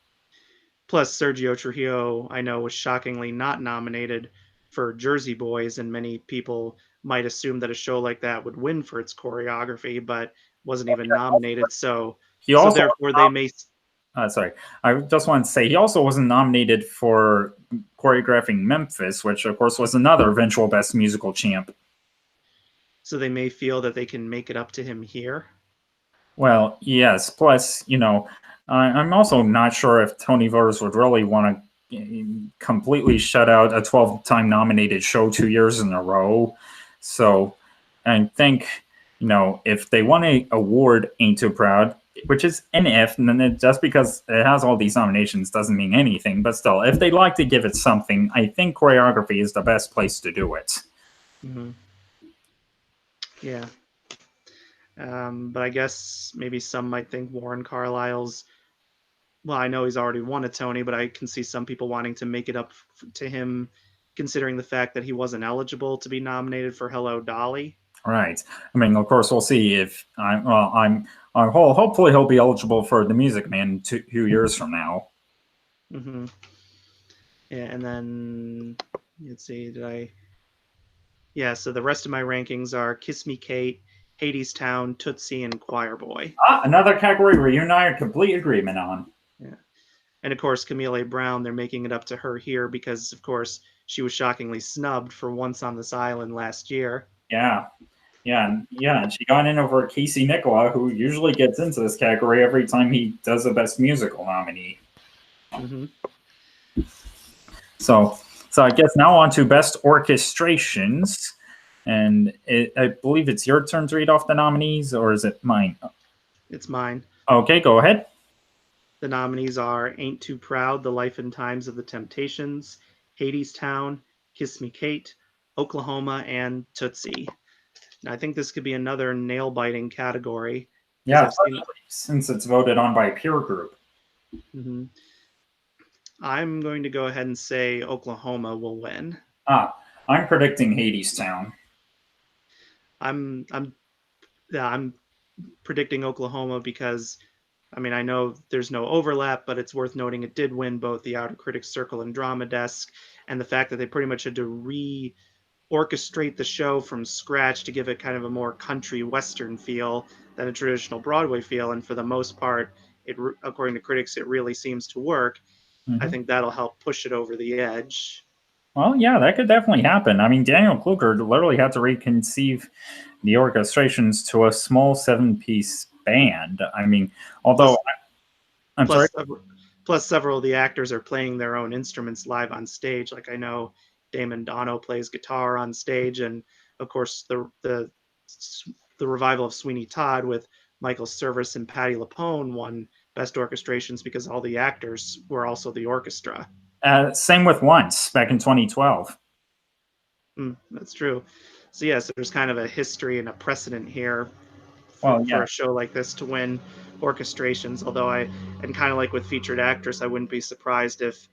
Plus, Sergio Trujillo, I know, was shockingly not nominated for Jersey Boys, and many people might assume that a show like that would win for its choreography, but wasn't even nominated. So therefore they may... sorry, I just want to say he also wasn't nominated for choreographing Memphis, which of course was another eventual Best Musical champ. So they may feel that they can make it up to him here? Well, yes. Plus, I'm also not sure if Tony voters would really want to completely shut out a 12-time nominated show 2 years in a row. So I think, if they want to award Ain't Too Proud, which is an if, and then just because it has all these nominations doesn't mean anything. But still, if they'd like to give it something, I think choreography is the best place to do it. Mm-hmm. Yeah. But I guess maybe some might think Warren Carlyle's... Well, I know he's already won a Tony, but I can see some people wanting to make it up to him, considering the fact that he wasn't eligible to be nominated for Hello, Dolly. Right. Of course, we'll see if hopefully he'll be eligible for The Music Man 2 years from now. Mm-hmm. Yeah, and then let's see, so the rest of my rankings are Kiss Me Kate, Hadestown, Tootsie, and Choir Boy. Another category where you and I are in complete agreement on. Yeah. And of course, Camille A. Brown, they're making it up to her here because, of course, she was shockingly snubbed for Once on This Island last year. Yeah. And she got in over Casey Nicola, who usually gets into this category every time he does a Best Musical nominee. Mm-hmm. So I guess now on to Best Orchestrations. And I believe it's your turn to read off the nominees, or is it mine? It's mine. Okay, go ahead. The nominees are Ain't Too Proud, The Life and Times of the Temptations; Hadestown, Kiss Me Kate, Oklahoma, and Tootsie. Now, I think this could be another nail-biting category because Yeah, I've seen. especially since it's voted on by a peer group. Mhm. I'm going to go ahead and say Oklahoma will win. I'm predicting Hadestown. I'm yeah, I'm predicting Oklahoma because I mean I know there's no overlap, but it's worth noting it did win both the Outer Critics Circle and Drama Desk, and the fact that they pretty much had to orchestrate the show from scratch to give it kind of a more country western feel than a traditional Broadway feel, and for the most part, according to critics, it really seems to work. I Mhm. think that'll help push it over the edge. Well, yeah, that could definitely happen. I mean, Daniel Kluger literally had to reconceive the orchestrations to a small 7-piece band. I mean, although Plus, I'm sorry. plus, plus several of the actors are playing their own instruments live on stage. Like I know Damon Dono plays guitar on stage, and of course the revival of Sweeney Todd with Michael Service and Patti LuPone won Best Orchestrations because all the actors were also the orchestra. Same with Once back in 2012. That's true. So yes, there's kind of a history and a precedent here Well, for yeah. a show like this to win orchestrations. Although and kind of like with featured actress, I wouldn't be surprised if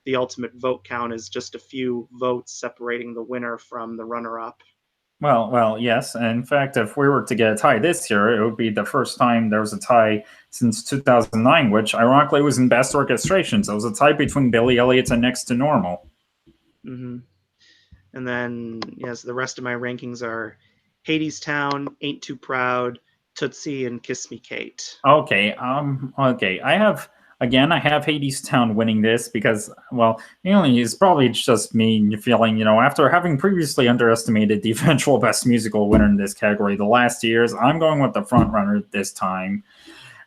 the ultimate vote count is just a few votes separating the winner from the runner-up. Well, yes. In fact, if we were to get a tie this year, it would be the first time there was a tie since 2009, which ironically was in Best Orchestrations. It was a tie between Billy Elliot and Next to Normal. Mm-hmm. And then, yes, the rest of my rankings are Hadestown, Ain't Too Proud, Tootsie, and Kiss Me Kate. Okay. I have Hadestown winning this because, well, mainly it's probably just me feeling, after having previously underestimated the eventual best musical winner in this category the last years, I'm going with the front runner this time.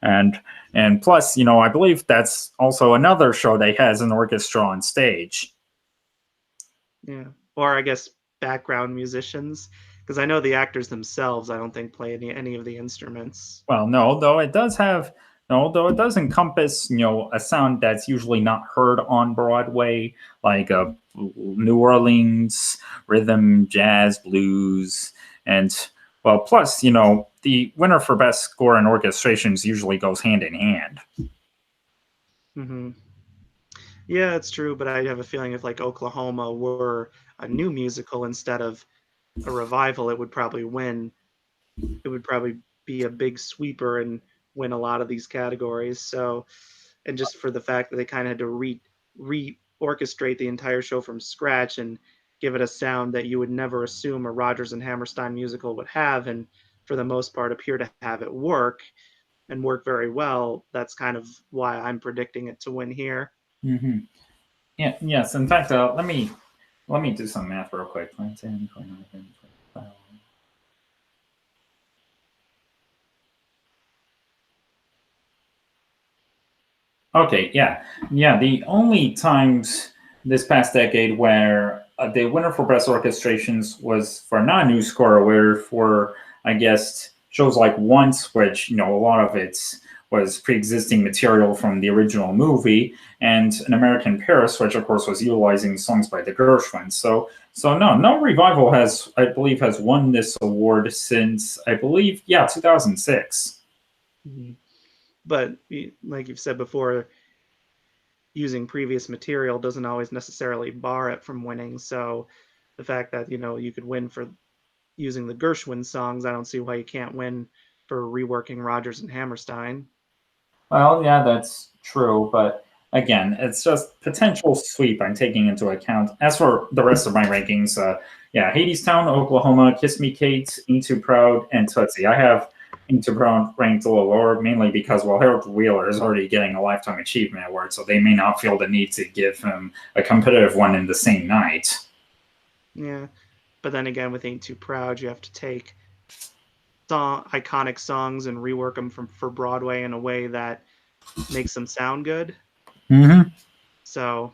And and plus, I believe that's also another show that has an orchestra on stage. Yeah. Or I guess background musicians, because I know the actors themselves, I don't think play any of the instruments. Well, no, though it does have no, though it does encompass, a sound that's usually not heard on Broadway, like New Orleans rhythm, jazz, blues, and well, plus, the winner for best score and orchestrations usually goes hand in hand. Hmm. Yeah, it's true, but I have a feeling if like Oklahoma were a new musical instead of a revival, it would probably win. It would probably be a big sweeper and win a lot of these categories. So, and just for the fact that they kind of had to re orchestrate the entire show from scratch and give it a sound that you would never assume a Rodgers and Hammerstein musical would have, and for the most part appear to have it work and work very well. That's kind of why I'm predicting it to win here. Hmm. Yeah, yes. In fact, let me do some math real quick. Okay, yeah. The only times this past decade where the winner for best orchestrations was for not a new score, where for I guess shows like Once, which a lot of it was pre-existing material from the original movie, and An American Paris, which of course was utilizing songs by the Gershwins. So no revival I believe has won this award since I believe 2006. Mhm. But like you've said before, using previous material doesn't always necessarily bar it from winning. So the fact that you could win for using the Gershwin songs, I don't see why you can't win for reworking Rodgers and Hammerstein. Well, yeah, that's true, but again, it's just potential sweep I'm taking into account. As for the rest of my rankings, Hadestown, Oklahoma, Kiss Me Kate, Ain't Too Proud, and Tootsie. I have Ain't Too Proud ranked a little lower, mainly because, well, Harold Wheeler is already getting a Lifetime Achievement Award, so they may not feel the need to give him a competitive one in the same night. Yeah, but then again, with Ain't Too Proud, you have to take iconic songs and rework them for Broadway in a way that makes them sound good. Mm-hmm. So,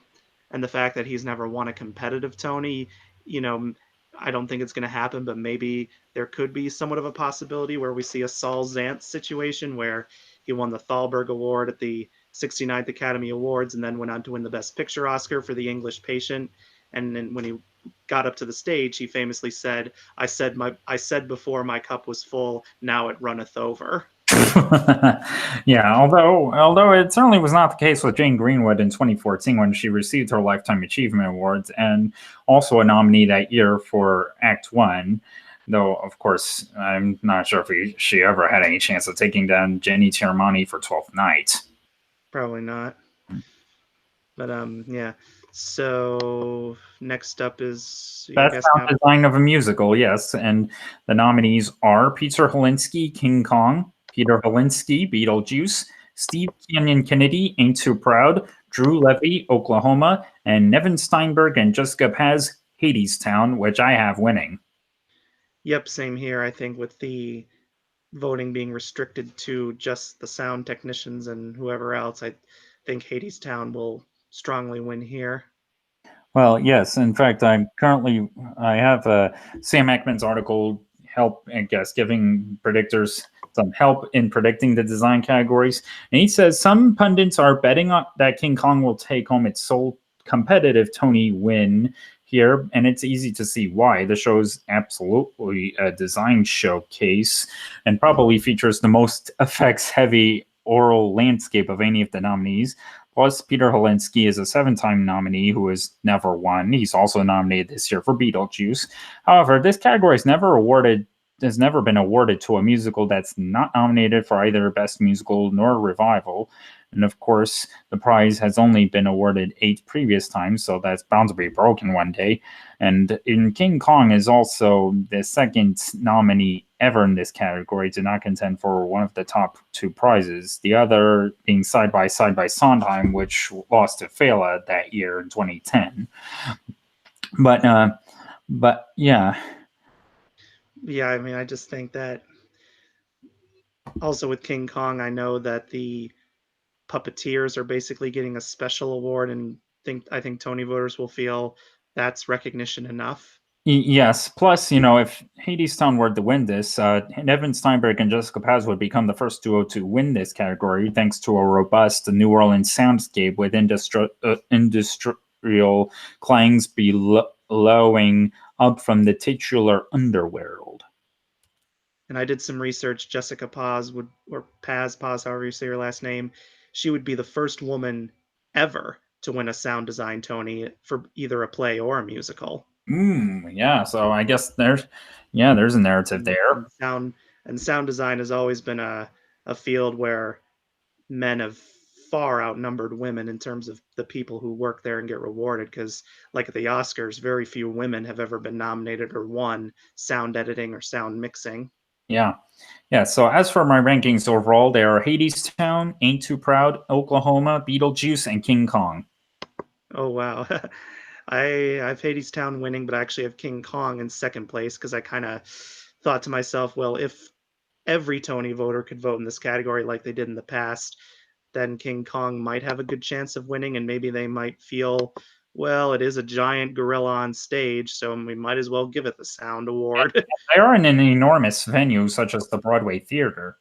and the fact that he's never won a competitive Tony, you know, I don't think it's going to happen, but maybe there could be somewhat of a possibility where we see a Saul Zantz situation where he won the Thalberg Award at the 69th Academy Awards, and then went on to win the Best Picture Oscar for The English Patient. And then when he got up to the stage, he famously said, I said before my cup was full, now it runneth over." Yeah, although it certainly was not the case with Jane Greenwood in 2014 when she received her Lifetime Achievement Awards, and also a nominee that year for Act 1. Though, of course, I'm not sure if she ever had any chance of taking down Jenny Tiramani for 12th Night. Probably not. But yeah. So next up is, I Best guess, sound design of a musical, yes. And the nominees are Peter Helinski, King Kong, Peter Helinski, Beetlejuice, Steve Canyon Kennedy, Ain't Too Proud, Drew Levy, Oklahoma, and Nevin Steinberg and Jessica Paz, Hadestown, which I have winning. Yep, same here. I think with the voting being restricted to just the sound technicians and whoever else, I think Hadestown will strongly win here. Well, yes. In fact, I have Sam Ekman's article help, I guess, giving predictors some help in predicting the design categories. And he says some pundits are betting on that King Kong will take home its sole competitive Tony win here, and it's easy to see why. The show is absolutely a design showcase and probably features the most effects-heavy oral landscape of any of the nominees. Plus, Peter Helinski is a 7-time nominee who has never won. He's also nominated this year for Beetlejuice. However, this category has never been awarded to a musical that's not nominated for either Best Musical nor Revival. And of course, the prize has only been awarded 8 previous times, so that's bound to be broken one day. And King Kong is also the second nominee ever in this category to not contend for one of the top 2 prizes, the other being Side by Side by Sondheim, which lost to Fela that year in 2010. But yeah. Yeah, I mean, I just think that also with King Kong, I know that the puppeteers are basically getting a special award, and I think Tony voters will feel that's recognition enough. Yes. Plus, if Hadestown were to win this, Nevin Steinberg and Jessica Paz would become the first duo to win this category, thanks to a robust New Orleans soundscape with industrial clangs billowing up from the titular underworld. And I did some research. Jessica Paz or Paz, however you say her last name, she would be the first woman ever to win a sound design Tony for either a play or a musical. Yeah. So I guess there's a narrative there. And sound design has always been a field where men have far outnumbered women in terms of the people who work there and get rewarded, because like at the Oscars, very few women have ever been nominated or won sound editing or sound mixing. Yeah. So as for my rankings overall, they are Hadestown, Ain't Too Proud, Oklahoma, Beetlejuice, and King Kong. Oh wow. I have Hadestown winning, but I actually have King Kong in second place because I kind of thought to myself, well, if every Tony voter could vote in this category like they did in the past, then King Kong might have a good chance of winning, and maybe they might feel, well, it is a giant gorilla on stage, so we might as well give it the sound award. They are in an enormous venue such as the Broadway Theater.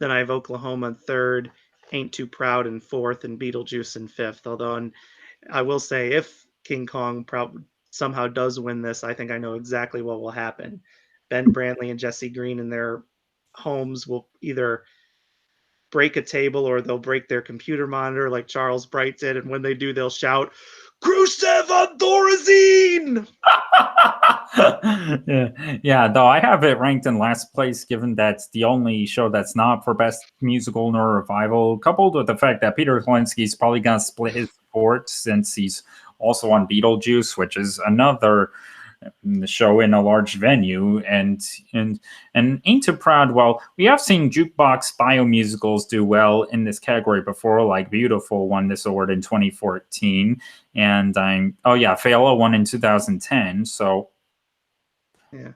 Then I have Oklahoma in third, Ain't Too Proud in fourth, and Beetlejuice in fifth. Although I will say, if King Kong somehow does win this, I think I know exactly what will happen. Ben Brantley and Jesse Green in their homes will either break a table or they'll break their computer monitor like Charles Bright did, and when they do, they'll shout, "Khrushchev on Thorazine!" Yeah, though I have it ranked in last place, given that's the only show that's not for Best Musical nor Revival, coupled with the fact that Peter Helinski's probably going to split his support since he's also on Beetlejuice, which is another show in a large venue, and Ain't Too Proud. Well, we have seen jukebox bio musicals do well in this category before, like Beautiful won this award in 2014, and Fela won in 2010. So yeah.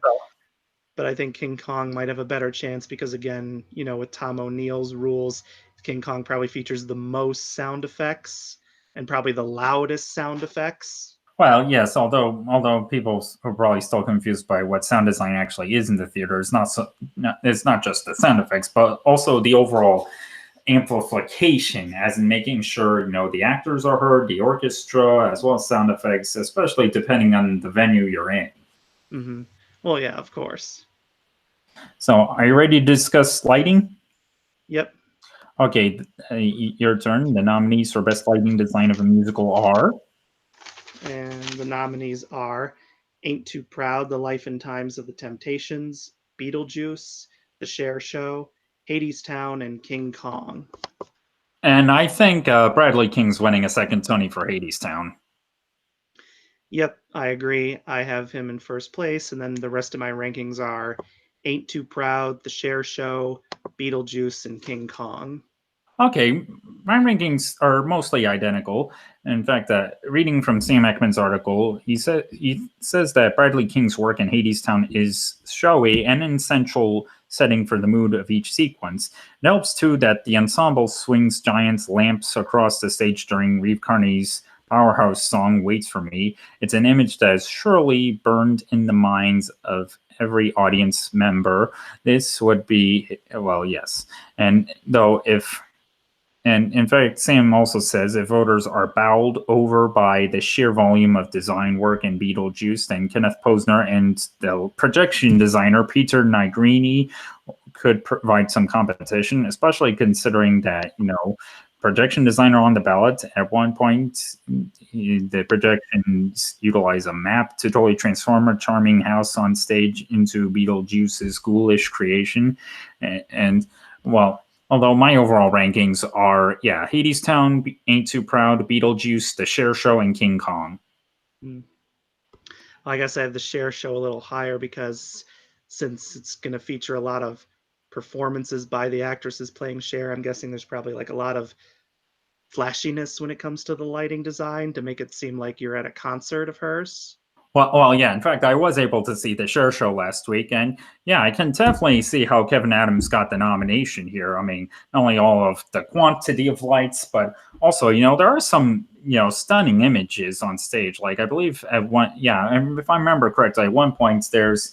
But I think King Kong might have a better chance because, again, with Tom O'Neill's rules, King Kong probably features the most sound effects and probably the loudest sound effects. Well, yes, although people are probably still confused by what sound design actually is in the theater. It's not just the sound effects, but also the overall amplification, as in making sure the actors are heard, the orchestra, as well as sound effects, especially depending on the venue you're in. Mm-hmm. Well, yeah, of course. So, are you ready to discuss lighting? Yep. Okay, your turn. The nominees for best lighting design of a musical are. And the nominees are Ain't Too Proud, The Life and Times of the Temptations, Beetlejuice, The Cher Show, Hadestown, and King Kong. And I think Bradley King's winning a second Tony for Hadestown. Yep, I agree. I have him in first place, and then the rest of my rankings are Ain't Too Proud, The Cher Show, Beetlejuice, and King Kong. Okay, my rankings are mostly identical. In fact, reading from Sam Ekman's article, he says that Bradley King's work in Hadestown is showy and an essential setting for the mood of each sequence. It helps too that the ensemble swings giant lamps across the stage during Reeve Carney's powerhouse song "Waits for Me." It's an image that is surely burned in the minds of every audience member. This would be, well, yes. And though if And in fact, Sam also says if voters are bowled over by the sheer volume of design work in Beetlejuice, then Kenneth Posner and the projection designer Peter Nigrini could provide some competition, especially considering that, projection designer on the ballot at one point, the projections utilize a map to totally transform a charming house on stage into Beetlejuice's ghoulish creation. And well, although my overall rankings are, Hadestown, Ain't Too Proud, Beetlejuice, The Cher Show, and King Kong. I guess I have the Cher Show a little higher because since it's going to feature a lot of performances by the actresses playing Cher, I'm guessing there's probably like a lot of flashiness when it comes to the lighting design to make it seem like you're at a concert of hers. Well, yeah. In fact, I was able to see the Cher Show last week, and yeah, I can definitely see how Kevin Adams got the nomination here. I mean, not only all of the quantity of lights, but also, there are some, stunning images on stage. Like I believe at one, if I remember correctly, at one point there's,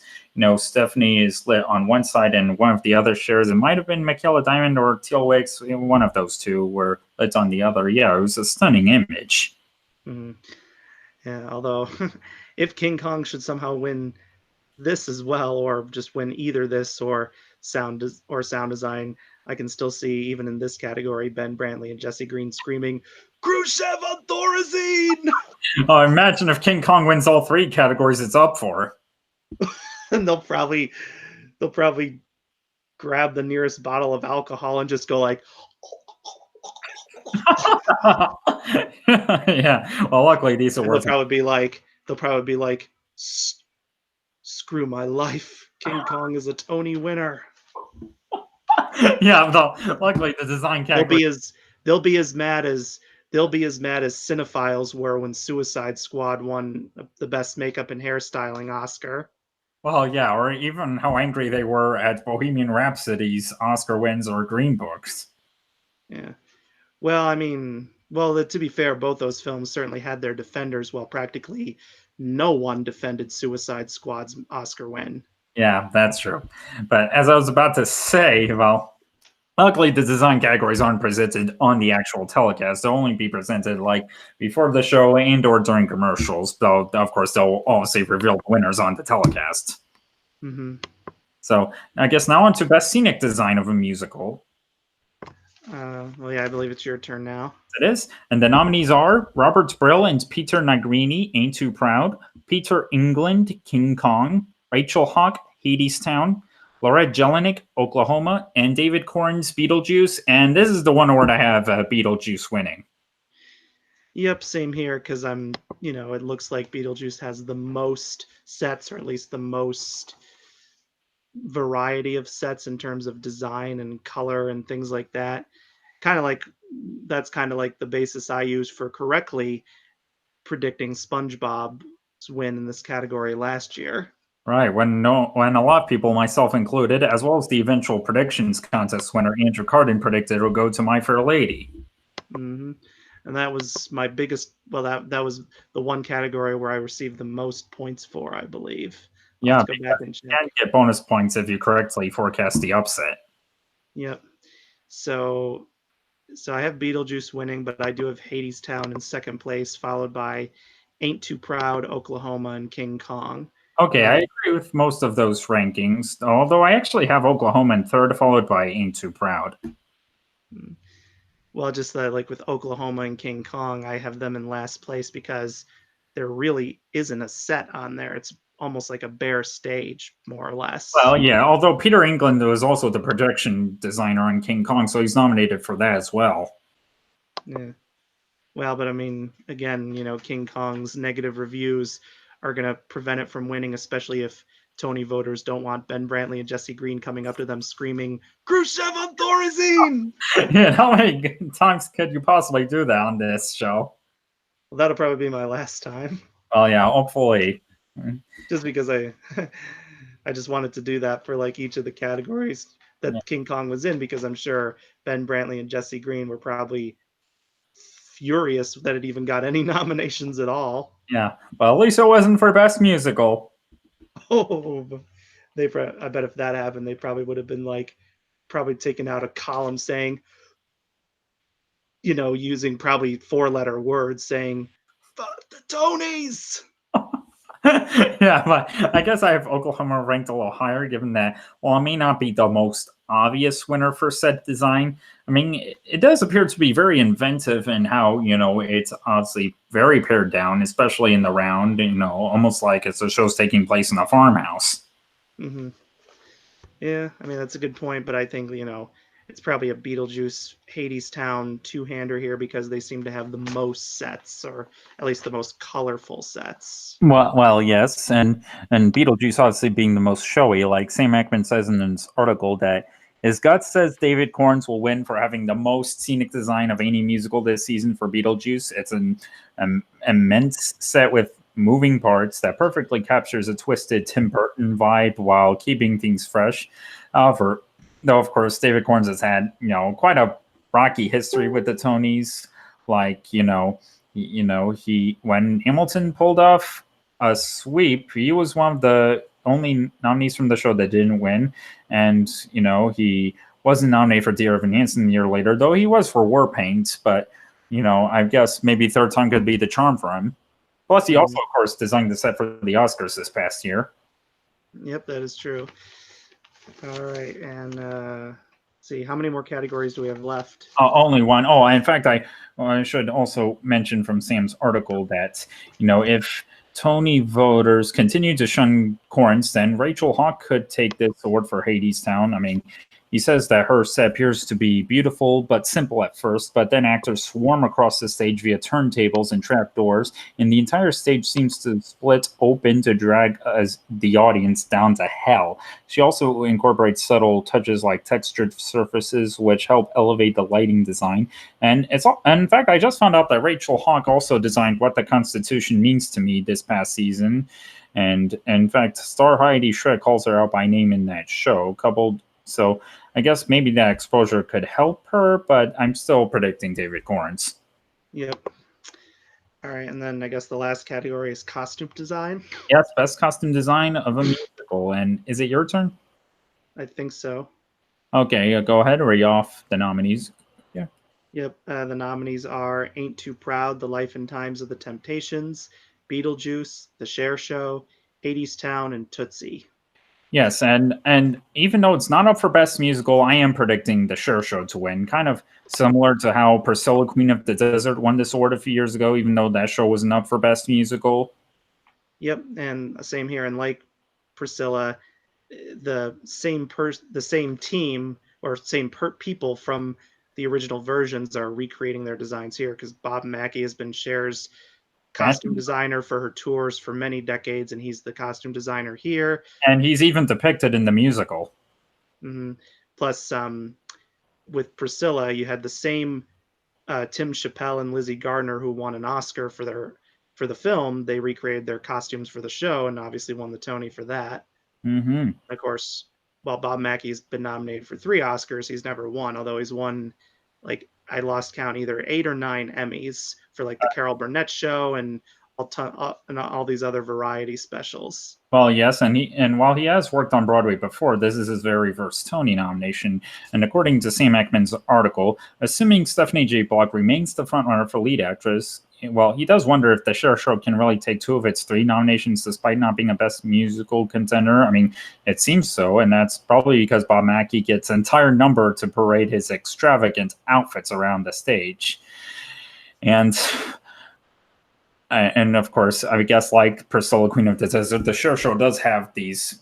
Stephanie is lit on one side, and one of the other shares, it might have been Michaela Diamond or Teal Wicks, one of those two were lit on the other. Yeah, it was a stunning image. Mm-hmm. Yeah, although if King Kong should somehow win this as well, or just win either this or sound design, I can still see, even in this category, Ben Brantley and Jesse Green screaming, "Khrushchev on Thorazine!" Imagine if King Kong wins all three categories it's up for. And they'll probably grab the nearest bottle of alcohol and just go like, yeah. Well, luckily these awards. they'll probably be like, "Screw my life! King Kong is a Tony winner." Yeah, though luckily the design category. They'll be as mad as cinephiles were when Suicide Squad won the best makeup and hairstyling Oscar. Well, yeah, or even how angry they were at Bohemian Rhapsody's Oscar wins or Green Books. Yeah. Well, I mean, to be fair, both those films certainly had their defenders, while practically no one defended Suicide Squad's Oscar win. Yeah, that's true. But as I was about to say, well, luckily the design categories aren't presented on the actual telecast. They'll only be presented like before the show and or during commercials. Though, of course, they'll obviously reveal the winners on the telecast. Mm-hmm. So I guess now on to best scenic design of a musical. Well, yeah, I believe it's your turn now. It is. And the nominees are Robert Brill and Peter Nigrini, Ain't Too Proud, Peter England, King Kong, Rachel Hawk, Hadestown, Laurette Jelinek, Oklahoma, and David Corn's Beetlejuice. And this is the one award I have Beetlejuice winning. Yep, same here, because it looks like Beetlejuice has the most sets, or at least the most variety of sets in terms of design and color and things like that. That's kind of like the basis I use for correctly predicting SpongeBob's win in this category last year. Right, when a lot of people, myself included, as well as the eventual predictions contest winner Andrew Corden, predicted it'll go to My Fair Lady. Mm-hmm. And that was my biggest. Well, that was the one category where I received the most points for, I believe. Yeah, Let's go back and check. You can get bonus points if you correctly forecast the upset. Yep. So So I have Beetlejuice winning, but I do have Hadestown in second place, followed by Ain't Too Proud, Oklahoma, and King Kong. Okay, I agree with most of those rankings, although I actually have Oklahoma in third, followed by Ain't Too Proud. Well, just like with Oklahoma and King Kong, I have them in last place because there really isn't a set on there. It's almost like a bare stage, more or less. Well, yeah, although Peter England was also the production designer on King Kong, so he's nominated for that as well. Yeah. Well, but I mean, again, King Kong's negative reviews are going to prevent it from winning, especially if Tony voters don't want Ben Brantley and Jesse Green coming up to them screaming, Khrushchev on Thorazine! Yeah, how many times could you possibly do that on this show? Well, that'll probably be my last time. Well, yeah, hopefully. Just because I I just wanted to do that for like each of the categories that Yeah. King Kong was in, because I'm sure Ben Brantley and Jesse Green were probably furious that it even got any nominations at all. Yeah, well, at least it wasn't for Best Musical. Oh, I bet if that happened, they probably would have been like probably taken out a column saying, using probably 4-letter words saying, "Fuck the Tonys." Yeah, but I guess I have Oklahoma ranked a little higher, given that, while it may not be the most obvious winner for set design, I mean, it does appear to be very inventive in how, it's obviously very pared down, especially in the round, almost like it's a show's taking place in a farmhouse. Mm-hmm. Yeah, I mean, that's a good point, but I think, it's probably a Beetlejuice Hadestown two-hander here because they seem to have the most sets, or at least the most colorful sets. Well, yes, and Beetlejuice obviously being the most showy. Like Sam Ackman says in his article that his gut says David Corns will win for having the most scenic design of any musical this season for Beetlejuice. It's an immense set with moving parts that perfectly captures a twisted Tim Burton vibe while keeping things fresh. However, though, of course, David Corns has had quite a rocky history with the Tonys. Like he when Hamilton pulled off a sweep, he was one of the only nominees from the show that didn't win, and he wasn't nominated for Dear Evan Hansen the year later, though he was for War Paint. But I guess maybe third time could be the charm for him. Plus, he also, of course, designed the set for the Oscars this past year. Yep, that is true. All right, and see, how many more categories do we have left? Only one. Oh, in fact, I should also mention from Sam's article that if Tony voters continue to shun Corns, then Rachel Hawk could take this award for Hadestown. I mean, he says that her set appears to be beautiful but simple at first, but then actors swarm across the stage via turntables and trapdoors, and the entire stage seems to split open to drag the audience down to hell. She also incorporates subtle touches like textured surfaces, which help elevate the lighting design. And in fact, I just found out that Rachel Hawk also designed What the Constitution Means to Me this past season. And in fact, star Heidi Schreck calls her out by name in that show, so I guess maybe that exposure could help her, but I'm still predicting David Corns. Yep. All right, and then I guess the last category is costume design. Yes, best costume design of a musical. And is it your turn? I think so. Okay, go ahead. Or are you off the nominees? Yeah. Yep. The nominees are Ain't Too Proud, The Life and Times of the Temptations, Beetlejuice, The Cher Show, Hadestown, and Tootsie. Yes, and even though it's not up for best musical, I am predicting the Cher Show to win. Kind of similar to how Priscilla, Queen of the Desert, won this award a few years ago, even though that show wasn't up for best musical. Yep, and same here. And like Priscilla, the same team or same people from the original versions are recreating their designs here, because Bob Mackie has been Cher's costume designer for her tours for many decades, and he's the costume designer here. And he's even depicted in the musical. Mm-hmm. Plus, with Priscilla, you had the same Tim Chappelle and Lizzie Gardner who won an Oscar for the film. They recreated their costumes for the show and obviously won the Tony for that. Mm-hmm. Of course, while Bob Mackey's been nominated for 3 Oscars, he's never won, although he's won, like, I lost count, either 8 or 9 Emmys for like the Carol Burnett Show and and all these other variety specials. Well, yes, and while he has worked on Broadway before, this is his very first Tony nomination. And according to Sam Ekman's article, assuming Stephanie J. Block remains the frontrunner for lead actress, well, he does wonder if the Cher Show can really take two of its three nominations despite not being a Best Musical contender. I mean, it seems so, and that's probably because Bob Mackie gets an entire number to parade his extravagant outfits around the stage. And of course, I guess like Priscilla, Queen of the Desert, the Cher Show does have these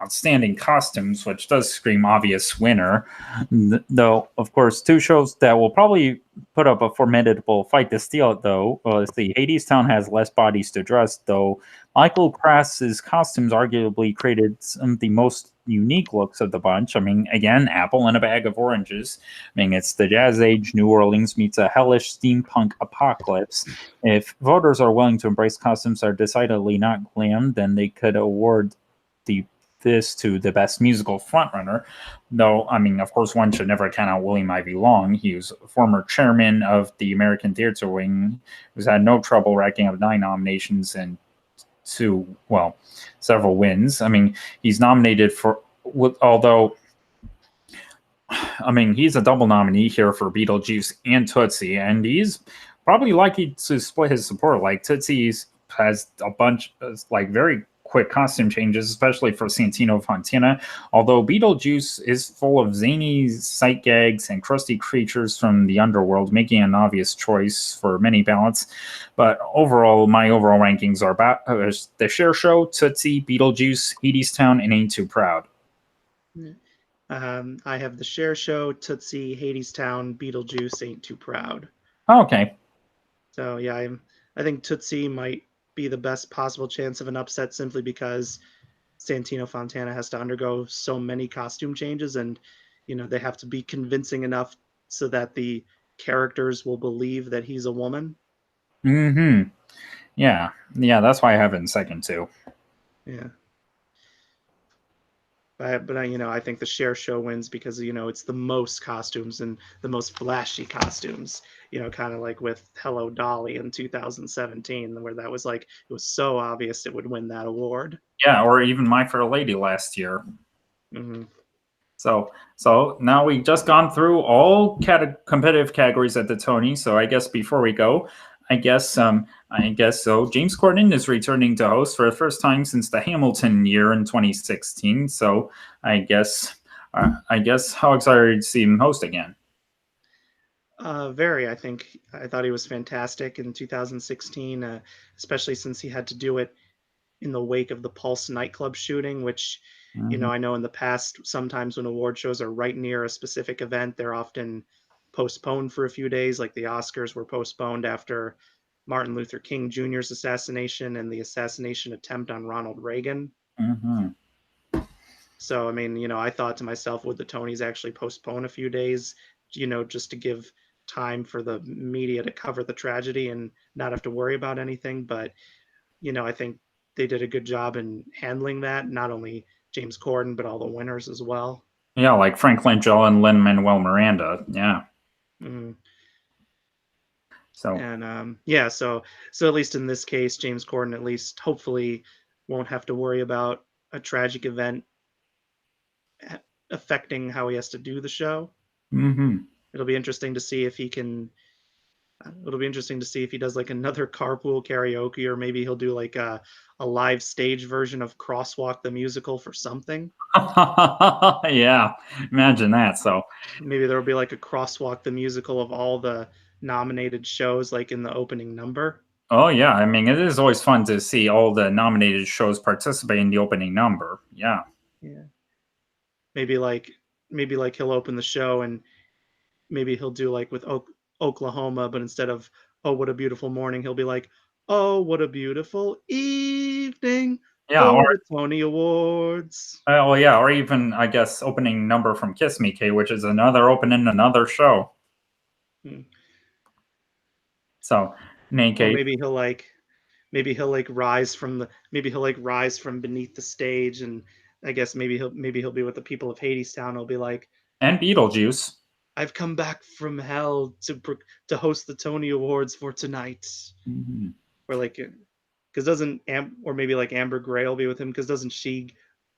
outstanding costumes, which does scream obvious winner. Though, of course, two shows that will probably put up a formidable fight to steal it, though. Well, let's see. Hadestown has less bodies to dress, though. Michael Crass's costumes arguably created some of the most unique looks of the bunch. I mean, again, apple in a bag of oranges. I mean, it's the Jazz Age New Orleans meets a hellish steampunk apocalypse. If voters are willing to embrace costumes that are decidedly not glam, then they could award this to the Best Musical Frontrunner. Though, I mean, of course, one should never count out William Ivey Long. He was former chairman of the American Theater Wing, who's had no trouble racking up 9 nominations and several wins. I mean, he's nominated for, although, I mean, he's a double nominee here for Beetlejuice and Tootsie, and he's probably likely to split his support. Like, Tootsie has a bunch of, like, very quick costume changes, especially for Santino Fontana, although Beetlejuice is full of zany sight gags and crusty creatures from the underworld, making an obvious choice for many ballots. But overall, my overall rankings are about the Cher Show, Tootsie, Beetlejuice, Hadestown, and Ain't Too Proud. I have the Cher Show, Tootsie, Hadestown, Beetlejuice, Ain't Too Proud. Okay. So yeah, I think Tootsie might be the best possible chance of an upset simply because Santino Fontana has to undergo so many costume changes, and they have to be convincing enough so that the characters will believe that he's a woman. Mm-hmm. Yeah, that's why I have it in second too. Yeah. But I think the Cher Show wins because it's the most costumes and the most flashy costumes. Kind of like with Hello Dolly in 2017, where that was like it was so obvious it would win that award. Yeah, or even My Fair Lady last year. Mm-hmm. So now we've just gone through all competitive categories at the Tony. So I guess before we go, I guess so. James Corden is returning to host for the first time since the Hamilton year in 2016. So I guess how excited are you to see him host again? Very. I thought he was fantastic in 2016, especially since he had to do it in the wake of the Pulse nightclub shooting, which I know in the past sometimes when award shows are right near a specific event, they're often postponed for a few days. Like the Oscars were postponed after Martin Luther King Jr.'s assassination and the assassination attempt on Ronald Reagan. Mm-hmm. So, I mean, I thought to myself, would the Tonys actually postpone a few days, just to give time for the media to cover the tragedy and not have to worry about anything? But, I think they did a good job in handling that, not only James Corden, but all the winners as well. Yeah, like Frank Langella and Lin-Manuel Miranda. Yeah. Mm-hmm. So And yeah, so at least in this case, James Corden at least hopefully won't have to worry about a tragic event affecting how he has to do the show. mm-hmm. It'll be interesting to see if he can. It'll be interesting to see if he does like another carpool karaoke, or maybe he'll do like a live stage version of Crosswalk the musical for something. Yeah, imagine that. So maybe there'll be like a Crosswalk the musical of all the nominated shows, like in the opening number. oh yeah, I mean it is always fun to see all the nominated shows participate in the opening number. Yeah. Yeah. Maybe like he'll open the show and maybe he'll do like with Oklahoma, but instead of "Oh What a Beautiful Morning," he'll be like "Oh What a Beautiful Evening Yeah, for or the Tony Awards." yeah, or even I guess opening number from Kiss Me Kate, which is another opening another show. Hmm. So in any Or case, maybe he'll like rise from beneath the stage, and I guess maybe he'll be with the people of Hadestown. He'll be like, and Beetlejuice. "I've come back from hell to host the Tony Awards for tonight." Mm-hmm. Or like Because doesn't or maybe like Amber Gray will be with him, because doesn't she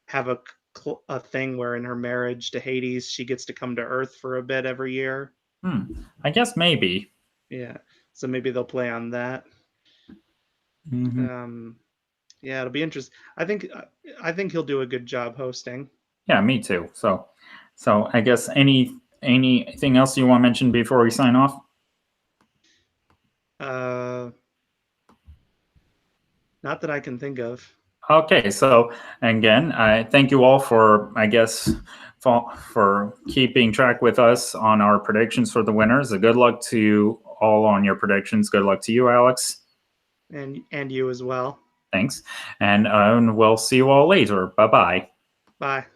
have a thing where in her marriage to Hades she gets to come to Earth for a bit every year? I guess maybe. Yeah, so maybe they'll play on that. Yeah, it'll be interesting. I think he'll do a good job hosting. Yeah, me too. So I guess anything else you want to mention before we sign off? Not that I can think of. Okay, so again, I thank you all for, I guess, for keeping track with us on our predictions for the winners. Good luck to all on your predictions. Good luck to you, Alex. And you as well. Thanks. And we'll see you all later. Bye-bye. Bye.